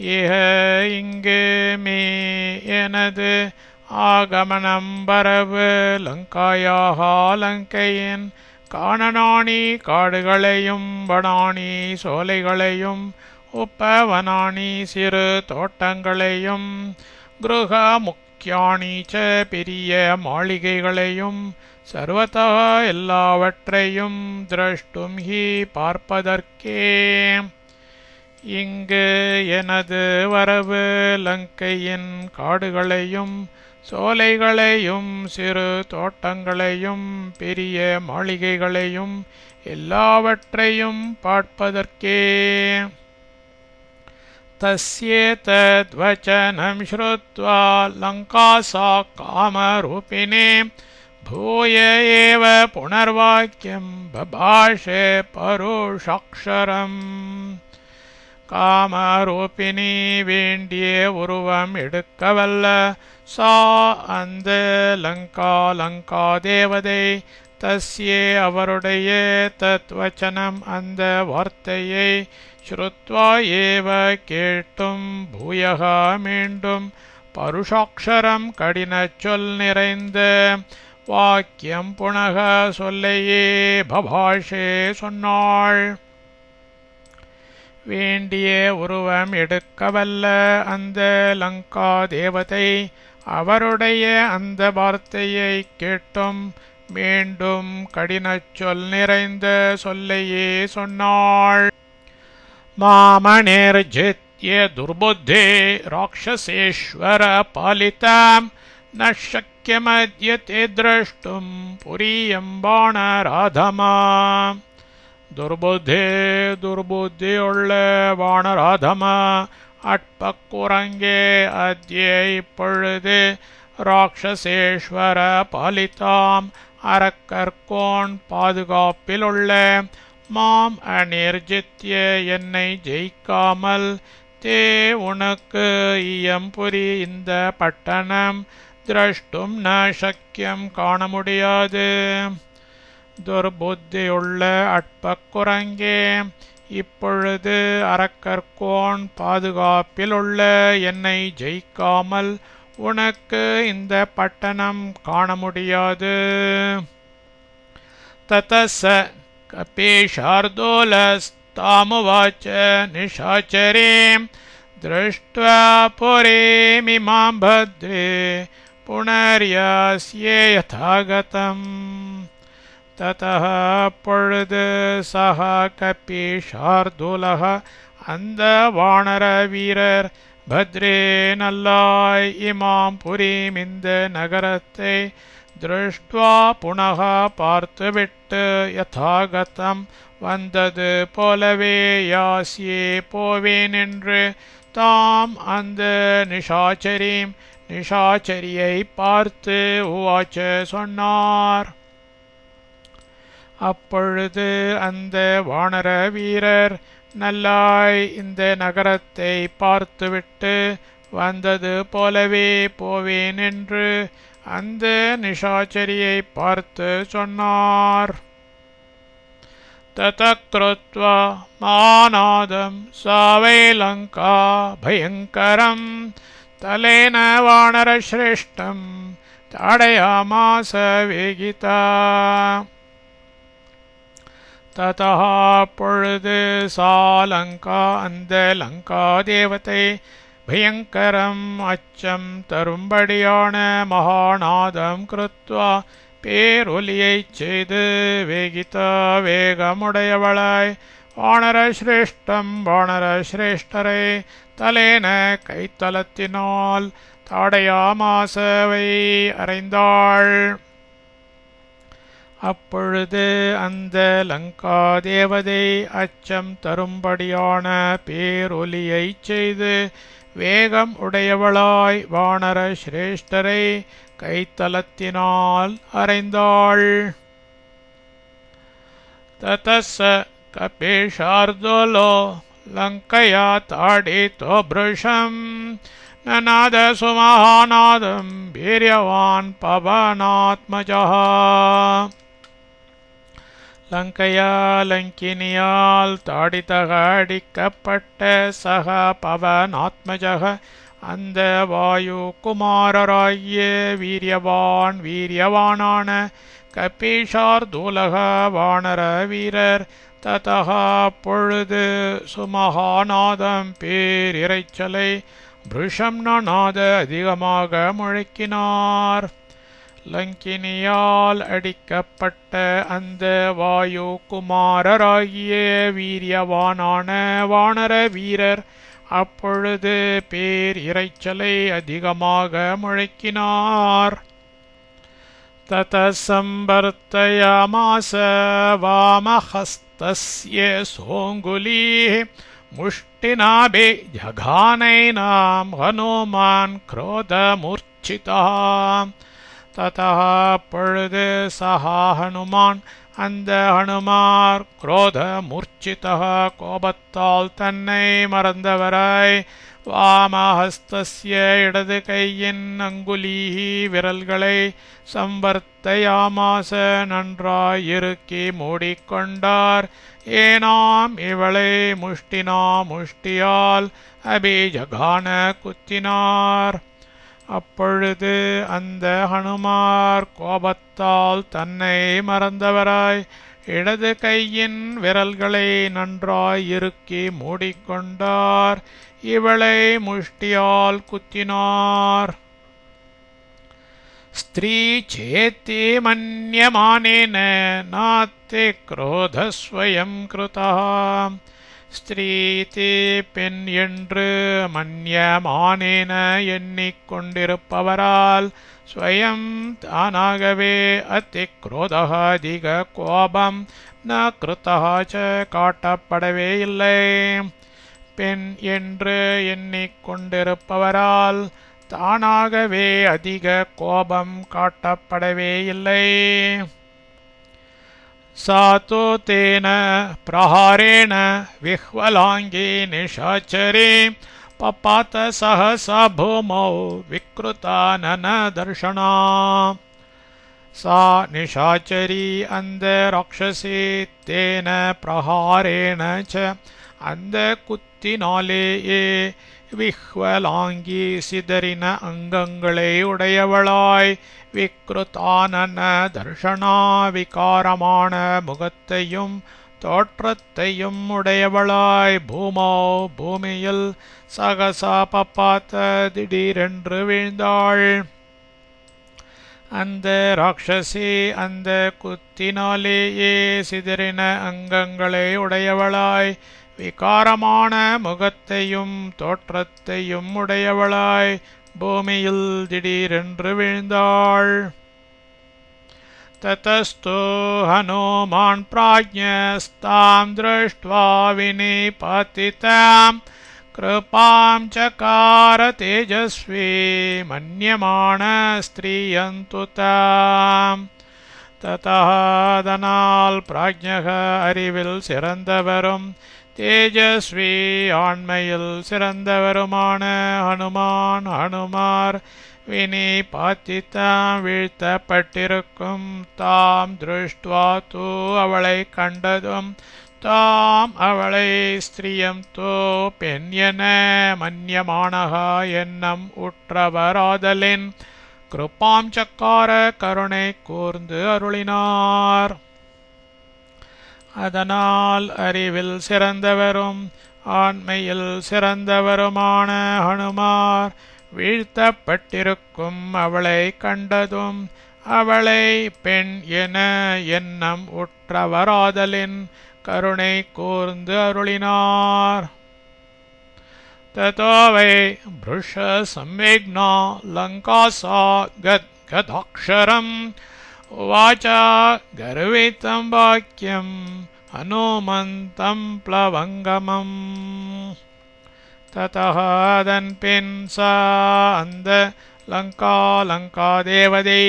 இஹ இங்கு மே எனது ஆகமனம் வரவு லங்காயாக லங்கையின் கானனானி காடுகளையும் வனானி சோலைகளையும் உப்பவனானி சிறு தோட்டங்களையும் கிருஹ முக்கியானி ச பெரிய மாளிகைகளையும் சர்வதா எல்லாவற்றையும் திரஷ்டும் ஹி பார்ப்பதற்கே. இங்கு எனது வரவு லங்கையின் காடுகளையும் சோலைகளையும் சிறு தோட்டங்களையும் பெரிய மாளிகைகளையும் எல்லாவற்றையும் பார்ப்பதற்கே. தஸ்யேதத்வசனம் ஸ்ருத்வா லங்காசா காமரூபிணே பூய ஏவ புனர்வாக்கியம் பபாஷே பருஷாக்ஷரம். காமரூபிணி வேண்டிய உருவம் எடுக்கவல்ல சா அந்த லங்கா தேவதை தஸ்யே அவருடைய தத்வச்சனம் அந்த வார்த்தையை ஸ்ருத்வா ஏவ கேட்டும் பூயகா மீண்டும் பருஷாக்ஷரம் கடின சொல் நிறைந்த வாக்கியம் புனக சொல்லையே பபாஷே சொன்னாள். வேண்டிய உருவம் எடுக்கவல்ல அந்த லங்கா தேவதை அவருடைய அந்த வார்த்தையை கேட்டும் மீண்டும் கடினச் சொல் நிறைந்த சொல்லையே சொன்னாள். மாமனிர்ஜித்ய துர்புத்தே ராட்சசேஸ்வர பாலிதாம் ந சக்கியமத்யதே திரஷ்டும் புரியம் வானராதமா. துர்புத்தியுள்ள வானராதம அட்பக்குரங்கே அத்ய இப்பொழுது ராட்சசேஸ்வர பாலிதாம் அரக்கர்கோன் பாதுகாப்பிலுள்ள மாம் அநிர்ஜித்ய என்னை ஜெயிக்காமல் தே உனக்கு இயம்புரி இந்த பட்டணம் திரஷ்டும் ந சக்கியம் காண முடியாது. துர்புத்தியுள்ள அற்பக்குரங்கே, இப்பொழுது அரக்கர்கோன் பாதுகாப்பில் உள்ள என்னை ஜெயிக்காமல் உனக்கு இந்த பட்டணம் காண முடியாது. ததஸ கபீஷார்தூலஸ்தாமுவாச்ச நிஷாச்சரீம் திருஷ்ட்வா புரீமிமாம் பத்ரே புனர்யாஸ்யே யதாகதம். ததः அப்பொழுது சஹ கபீஷார்தூலः அந்த வானர வீரர் பத்ரே நல்லாய் இமாம் புரீம் இந்த நகரத்தை திருஷ்ட்வா புனக பார்த்துவிட்டு யதாகதம் வந்தது போலவே யாஸ்யே போவேன் என்று தாம் அந்த நிஷாச்சரியை பார்த்து உவாச்ச சொன்னார். அப்பொழுது அந்த வானர வீரர் நல்லாய் இந்த நகரத்தை பார்த்துவிட்டு வந்தது போலவே போவேன் என்று அந்த நிஷாச்சரியை பார்த்து சொன்னார். ததக்ருத்வா மாநாதம் சாவை லங்கா பயங்கரம் தலேன வானரஸ்ரேஷ்டம் தாடயாமாச வேகிதா. ததः அப்பொழுது சா லங்கா அந்த லங்கா தேவதை பயங்கரம் அச்சம் தரும்படியான மகாநாதம் கிருத்வா பேரொலியைச் செய்து வேகிதா வேகமுடையவளாய் வானரஸ்ரேஷ்டரை தலேன கைத்தலத்தினால் தாடயாமாசவை அறைந்தாள். அப்பொழுது அந்த லங்கா தேவதை அச்சம் தரும்படியான பேரொலியைச் செய்து வேகம் உடையவளாய் வானர சிரேஷ்டரை கைத்தலத்தினால் அறைந்தாள். ததஸ கபீஷார்தூலோ லங்கையா தாடிதோ ப்ருஷம் நநாத சுமஹாநாதம் வீரியவான் பவனாத்மஜः. லங்கையா லங்கினியால் தாடிதக அடிக்கப்பட்ட சக பவனாத்மஜக அந்த வாயு குமாரராகிய வீரியவானான கபீஷார்தூலக வானர வீரர் ததः அப்பொழுது சுமஹாநாதம் பேரிரைச்சலை ப்ருஷம் நாத அதிகமாக முழக்கினார். லங்கினியால் அடிக்கப்பட்ட அந்த வாயு குமாரராகிய வீரியவானான வானர வீரர் அப்பொழுது பேர் இரைச்சலை அதிகமாக முழக்கினார். ததசம்பர்த்தயாமாச வாமஹஸ்தஸ்ய சோங்குலீஹ முஷ்டிநாபே ஜகானைனாம் ஹனுமான் க்ரோதமூர்ச்சிதः. ததः அப்பொழுது சஹா ஹனுமான் அந்த ஹனுமார் குரோத மூர்ச்சிதः கோபத்தால் தன்னை மறந்தவராய் வாமஹஸ்தஸ்ய இடது கையின் அங்குலீஹி விரல்களை சம்பர்த்தயாமாச நன்றாய் இறுக்கி மூடிக்கொண்டார். ஏனாம் இவளை முஷ்டியால் அபிஜகான குத்தினார். அப்பொழுது அந்த ஹனுமார் கோபத்தால் தன்னை மறந்தவராய் இடது கையின் விரல்களை நன்றாய் இறுக்கி மூடிக்கொண்டார். இவளை முஷ்டியால் குத்தினார். ஸ்திரீ சேத்தி மன்யமானேன நாத்தி க்ரோதஸ்வயம் கிருதः. ஸ்திரீதி பெண் என்று மன்யமானேன எண்ணிக்கொண்டிருப்பவரால் ஸ்வயம் தானாகவே அதிக்ரோதः அதிக கோபம் ந கிருதः ச காட்டப்படவே இல்லை. பெண் என்று எண்ணிக்கொண்டிருப்பவரால் தானாகவே அதிக கோபம் காட்டப்படவே இல்லை. सा तु तेन प्रहारेण विह्वलाङ्गी निशाचरी पपात सहसा भूमौ विकृताननदर्शना। सा निशाचरी अंधराक्षसी तेन प्रहारेण च अंधकुत्तिनालेயே விஹ்வலாங்கி சிதறின அங்கங்களை உடையவளாய் விக்ருதானன தர்ஷனா விகாரமான முகத்தையும் தோற்றத்தையும் உடையவளாய் பூமோ பூமியில் சகசா பப்பாத்த திடீரென்று வீழ்ந்தாள். அந்த ராட்சசி அந்த குத்தினாலேயே சிதறின அங்கங்களை உடையவளாய் விகாரமான முகத்தையும் தோற்றத்தையும் உடையவளாய் பூமியில் திடீரென்று வீழ்ந்தாள். ततस्तु हनुमान् प्राज्ञस्तां दृष्ट्वा विनिपतितां कृपां चकार तेजस्वी मन्यमाण स्त्रियन्तु ताम्. ततः அதனால் பிராஜ்ஞக அறிவில் சிறந்தவரும் தேஜஸ்வி ஆண்மையில் சிறந்தவருமான ஹனுமார் வினிபாத்தித்தாம் வீழ்த்தப்பட்டிருக்கும் தாம் திருஷ்டுவா தூ அவளை கண்டதும் தாம் அவளை ஸ்திரியம் தூ பெண் என மன்யமானகா எண்ணம் உற்றவராதலின் கிருப்பாம் சக்கார கருணை கூர்ந்து அருளினார். அதனால் அறிவில் சிறந்தவரும் ஆண்மையில் சிறந்தவருமான ஹனுமார் வீழ்த்தப்பட்டிருக்கும் அவளை கண்டதும் அவளை பெண் என எண்ணம் உற்றவராதலின் கருணை கூர்ந்து அருளினார். ततो वै भृश संवेग्ना लङ्कासा गद्गदाक्षरम् उवाच गर्वितं वाक्यं हनुमन्तं प्लवङ्गमम्. ततः அதன்பின் सा அந்த லங்காதேவதை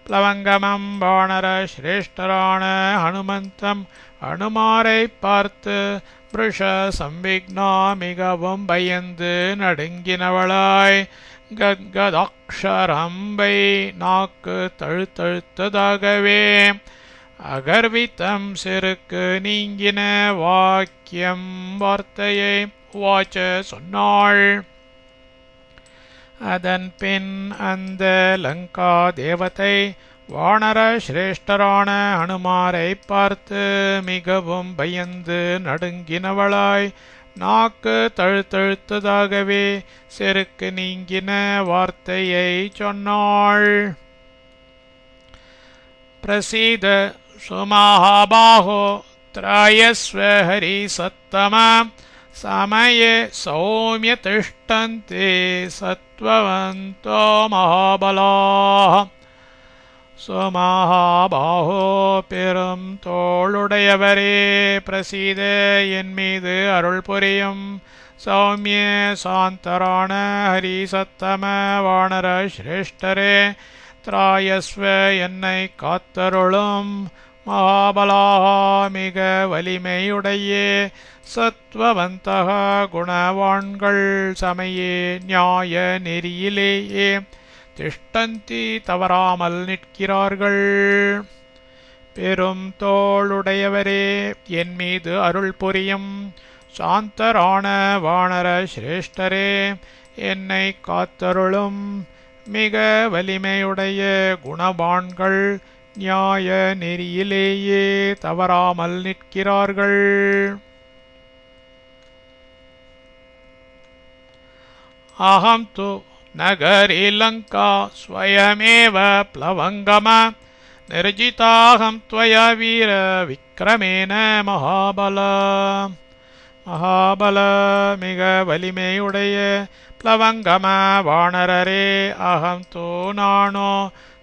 प्लवङ्गमं வானர சிரேஷ்டரான ஹனுமந்தம் ஹனுமாரை பார்த்து புருஷ சம்விக்னா மிகவும் பயந்து நடுங்கினவளாய் கத்கதாக்ஷரம்பை நாக்கு தழுத்தழுத்ததாகவே அகர்வித்தம் செருக்கு நீங்கின வாக்கியம் வார்த்தையை வாச்ச சொன்னாள். அதன் பின் அந்த லங்கா தேவதை வானர சிரேஷ்டரான ஹனுமாரை பார்த்து மிகவும் பயந்து நடுங்கினவளாய் நாக்கு தழுத்தழுத்ததாகவே செருக்கு நீங்கின வார்த்தையை சொன்னாள். பிரசீத சுமஹாபாஹோ த்ராயஸ்வ ஹரி சத்தமா சமயே சௌமிய திஷ்டந்தே சத்வவந்தோ மகாபலாः. சுமஹாபாஹோ பெரும் தோளுடையவரே பிரசீத என் மீது அருள் புரியும். சௌமிய சாந்தரான ஹரி சத்தம வானர சிரேஷ்டரே திராயஸ்வ என்னை காத்தருளும். மகாபலாக மிக வலிமையுடைய சத்வவந்தக குணவான்கள் சமயே நியாய நெறியிலேயே திஷ்டந்தி தவறாமல் நிற்கிறார்கள். பெரும் தோளுடையவரே என் மீது அருள் புரியும். சாந்தரான வானர சிரேஷ்டரே என்னை காத்தருளும். மிக வலிமையுடைய குணவான்கள் நியாய நெறியிலேயே தவறாமல் நிற்கிறார்கள். அஹம் து நகரி லங்கா ஸ்வயமேவ ப்ளவங்கம நிர்ஜிதாஹம் த்வயா வீர விக்ரமேன மகாபல. மகாபல மிக வலிமையுடைய ப்ளவங்கம வானரரே அகம் தோ நானோ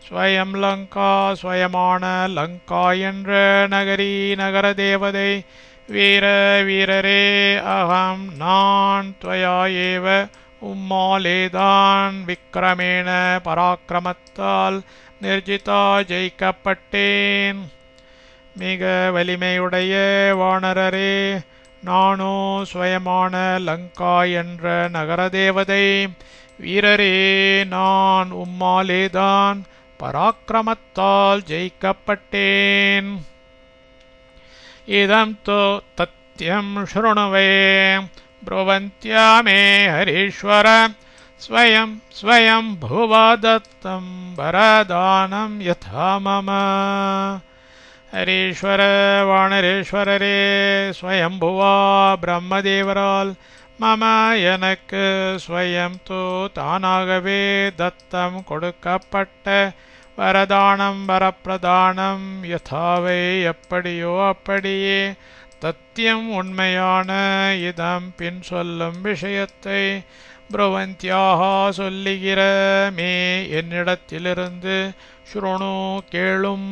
ஸ்வயம் லங்கா ஸ்வயமான லங்கா என்ற நகரி நகர தேவதை வீரரே அகம் நான் த்வயா ஏவ உம்மாலேதான் விக்ரமேண பராக்கிரமத்தால் நிர்ஜிதா ஜெயிக்கப்பட்டேன். மிக வலிமையுடைய வானரரே, நானோ சுயமான லங்கா என்ற நகர தேவதை. வீரரே, நான் உம்மாலேதான் பராக்கிரமத்தால் ஜெயிக்கப்பட்டேன். இதம் தோ தத்யம் ஸ்ருணுவே ப்ருவந்த்யா மே ஹரீஸ்வர ஸ்வயம் ஸ்வயம் புவா தத்தம் வரதானம் யதா மம. ஹரீஸ்வர வானரேஸ்வரரே, ஸ்வயம்புவா பிரம்மதேவரால் மம எனக்கு ஸ்வயம் தோ தானாகவே தத்தம் கொடுக்கப்பட்ட வரதானம் வரப்பிரதானம் யதாவை எப்படியோ அப்படியே தத்தியம் உண்மையான இதம் பின் சொல்லும் விஷயத்தை ப்ருவந்த்யாக சொல்லுகிற மே என்னிடத்திலிருந்து ஸ்ருணு கேளும்.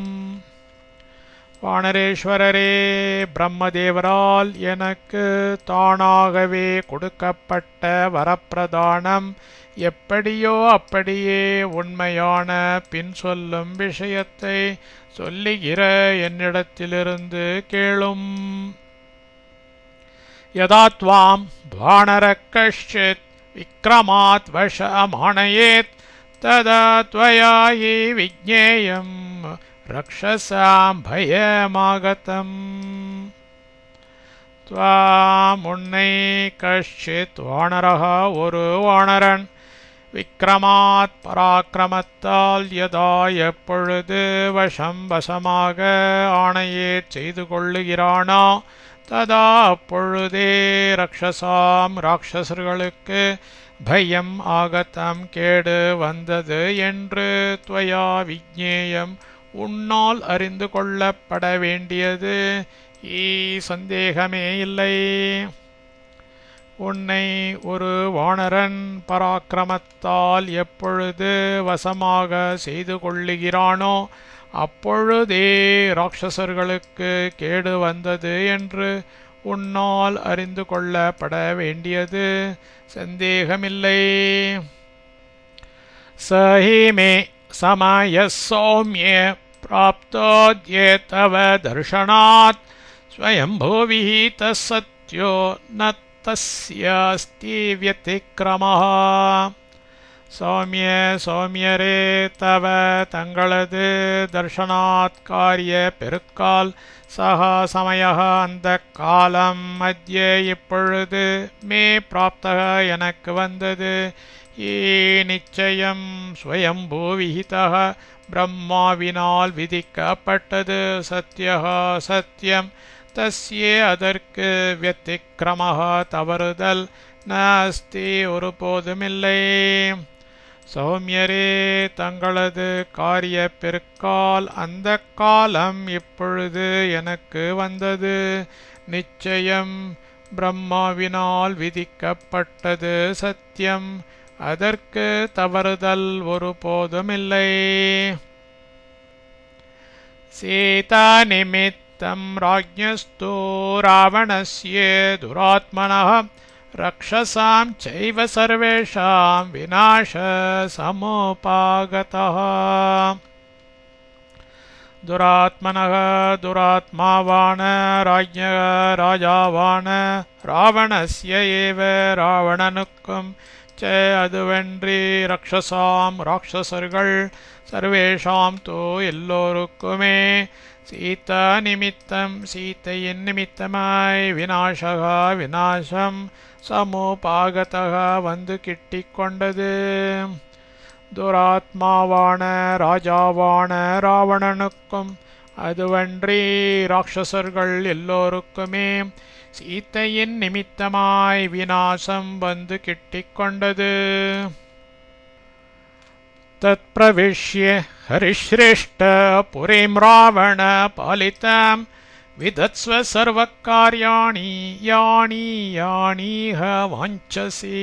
வானரேஸ்வரரே, பிரம்மதேவரால் எனக்கு தானாகவே கொடுக்கப்பட்ட வரப்பிரதானம் எப்படியோ அப்படியே உண்மையான பின் சொல்லும் விஷயத்தை சொல்லுகிற என்னிடத்திலிருந்து கேளும். யதா த்வாம் வானரः கஷ்சித் விக்ரமாத் வசமானயேத் ததா த்வயா हि விஜ்ஞேயம் ரக்ஷசாம் பயமாகதம். த்வாம் உன்னை கஷ்சித் வானரः ஒரு வானரன் விக்ரமாத் பராக்கிரமத்தால் யதா எப்பொழுது வசமாக ஆணையேற் செய்து கொள்ளுகிறானோ ததா அப்பொழுதே ரக்ஷசாம் ராட்சசர்களுக்கு பயம் ஆகத்தம் கேடு வந்தது என்று த்வயா விஜ்ஞேயம் உன்னால் அறிந்து கொள்ளப்பட வேண்டியது சந்தேகமே இல்லை. உன்னை ஒரு வானரன் பராக்கிரமத்தால் எப்பொழுது வசமாக செய்து கொள்ளுகிறானோ அப்பொழுதே ராட்சசர்களுக்கு கேடு வந்தது என்று உன்னால் அறிந்து கொள்ளப்பட வேண்டியது சந்தேகமில்லை. சஹி மே சமய சௌமிய பிராப்தோத்யே தவ தர்ஷனாத் ஸ்வயம்பூவிஹ சத்யோ ந தஸ்யாஸ்தி வ்யதிக்ரமஹ. சௌமியரே, தவ தங்களது தர்ஷனாத் காரிய பெருக்கால் சக சமய அந்த காலம் மத்திய இப்பொழுது மே பிராப்தக எனக்கு வந்தது. நிச்சயம் ஸ்வயம்பூவிஹிதः பிரம்மாவினால் விதிக்கப்பட்டது. சத்யः சத்தியம், தஸ்யே அதற்கு வியதிக்ரமः தவறுதல் நாஸ்தி ஒருபோதுமில்லை. சௌமியரே, தங்களது காரிய பெருக்கால் அந்த காலம் இப்பொழுது எனக்கு வந்தது. நிச்சயம் பிரம்மாவினால் விதிக்கப்பட்டது சத்தியம், அதற்கு தவறுதல் ஒருபோதுமில்லை. சீதா நிமித்தம் ராஜ்ஞஸ்து ராவணஸ்ய துராத்மனः ரக்ஷசாம் சைவ சர்வேஷாம் விநாச சமுபாகதः. துராத்மனः துராத்மாவான ராஜ்ஞः ராஜாவான ராவணஸ்ய ஏவ ராவணனுக்கும் அதுவன்றி ரக்ஷசாம் ராட்சசர்கள் சர்வேஷாம் தோ எல்லோருக்குமே சீதா நிமித்தம் சீதையின் நிமித்தமாய் விநாசகா விநாசம் சமுபாகதக வந்து கிட்டிக் கொண்டது. துராத்மாவான ராஜாவான ராவணனுக்கும் அதுவன்றி ராட்சசர்கள் எல்லோருக்குமே சீதையின் நிமித்தமாய் விநாசம் வந்து கிட்டிக் கொண்டது. தத் பிரவிஷ்ய ஹரிஸ்ரேஷ்ட புரீம் ராவண பாலிதாம் விதத்ஸ்வ சர்வகார்யாணி யானி யானீஹ வாஞ்சசி.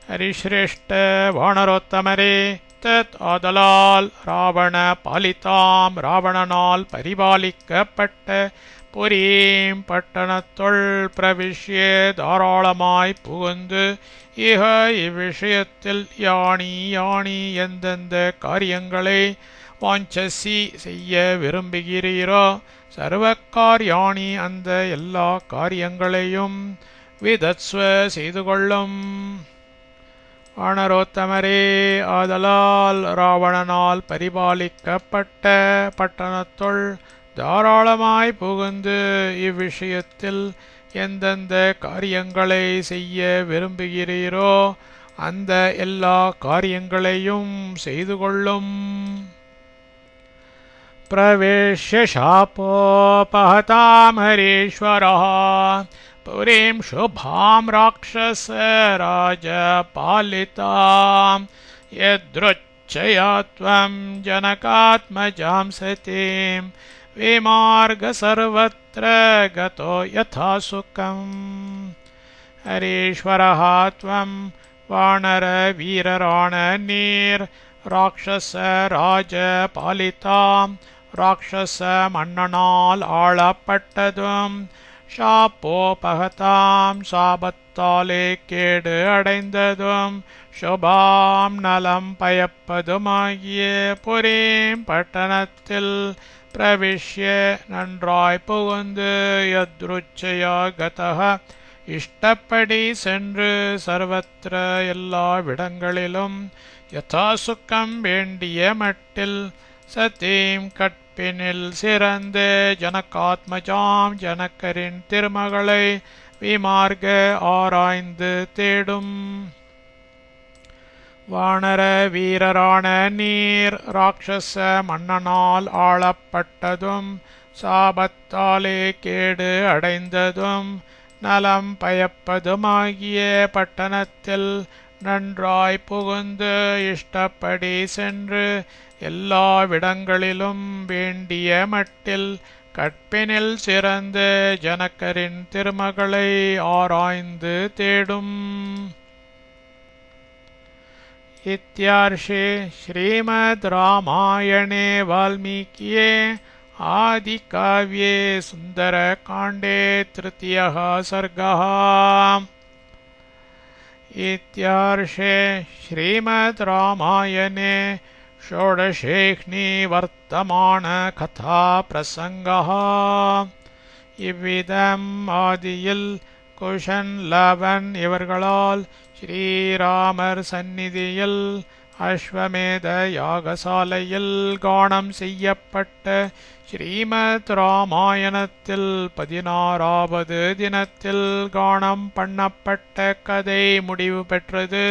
ஹரிஸ்ரேஷ்ட வானரோத்தமரே, தத் ஆதலால் ராவண பாலிதாம் ராவணனால் பரிபாலிக்கப்பட்ட புரீம் பட்டணத்துள் பிரவிஷ்ய தாராளமாய் புகுந்து இவ்விஷயத்தில் யானி யானி எந்தெந்த காரியங்களை வாஞ்சசி செய்ய விரும்புகிறீரோ சர்வகாரியாணி அந்த எல்லா காரியங்களையும் விதத்ஸ்வ செய்து கொள்ளும். வானரோத்தமரே, ஆதலால் ராவணனால் பரிபாலிக்கப்பட்ட பட்டணத்துள் தாராளமாய் புகுந்து இவ்விஷயத்தில் எந்தெந்த காரியங்களை செய்ய விரும்புகிறீரோ அந்த எல்லா காரியங்களையும் செய்து கொள்ளும். பிரவேஷ்ய சாபோபஹதாம் ஹரீஸ்வரः புரீம் சுபாம் ராட்சஸ ராஜபாலிதாம் யத்ருச்சயா த்வம் ஜனகாத்மஜாம் சதீம் விமார்க சர்வத்ர கதோ யதா சுகம். ஹரீஸ்வரः த்வம் வானர வீரரான நீர் ராட்சஸ ராஜபாலிதாம் ராட்சஸ மன்னனால் ஆளப்பட்டதும் சாப்போபகதாம் சாபத்தாலே கேடு அடைந்ததும் சுபாம் நலம் பயப்பதுமாகிய புரீம் பட்டணத்தில் பிரவிஷ்ய நன்றாய் புகுந்து யத்ருச்சயா கதः இஷ்டப்படி சென்று சர்வத்திர எல்லா விடங்களிலும் யதா சுக்கம் வேண்டிய மட்டில் சதீம் கற்பினில் சிறந்த ஜனகாத்மஜாம் ஜனகரின் திருமகளை விமார்க ஆராய்ந்து தேடும். வானர வீரரான நீர் ராட்சஸ மன்னனால் ஆளப்பட்டதும் சாபத்தாலே கேடு அடைந்ததும் நலம் பயப்பதுமாகிய பட்டணத்தில் நன்றாய் புகுந்து இஷ்டப்படி சென்று எல்லா விடங்களிலும் வேண்டிய மட்டில் கற்பினில் சிறந்த ஜனகரின் திருமகளை ஆராய்ந்து தேடும். இத்யார்ஷே ஸ்ரீமத் ராமாயணே வால்மீகியே ஆதிகாவ்யே சுந்தரகாண்டே तृतीयः सर्गः. इत्यार्षे श्रीमद् रामायणे षोडशेऽह्नि वर्तमानकथा प्रसङ्गः. இவ்விதம் ஆதியில் குஷன் லவன் இவர்களால் ஸ்ரீராமர் சந்நிதியில் அஸ்வமேத யாகசாலையில் கானம் செய்யப்பட்ட ஸ்ரீமத் ராமாயணத்தில் 16வது தினத்தில் கானம் பண்ணப்பட்ட கதை முடிவு பெற்றது.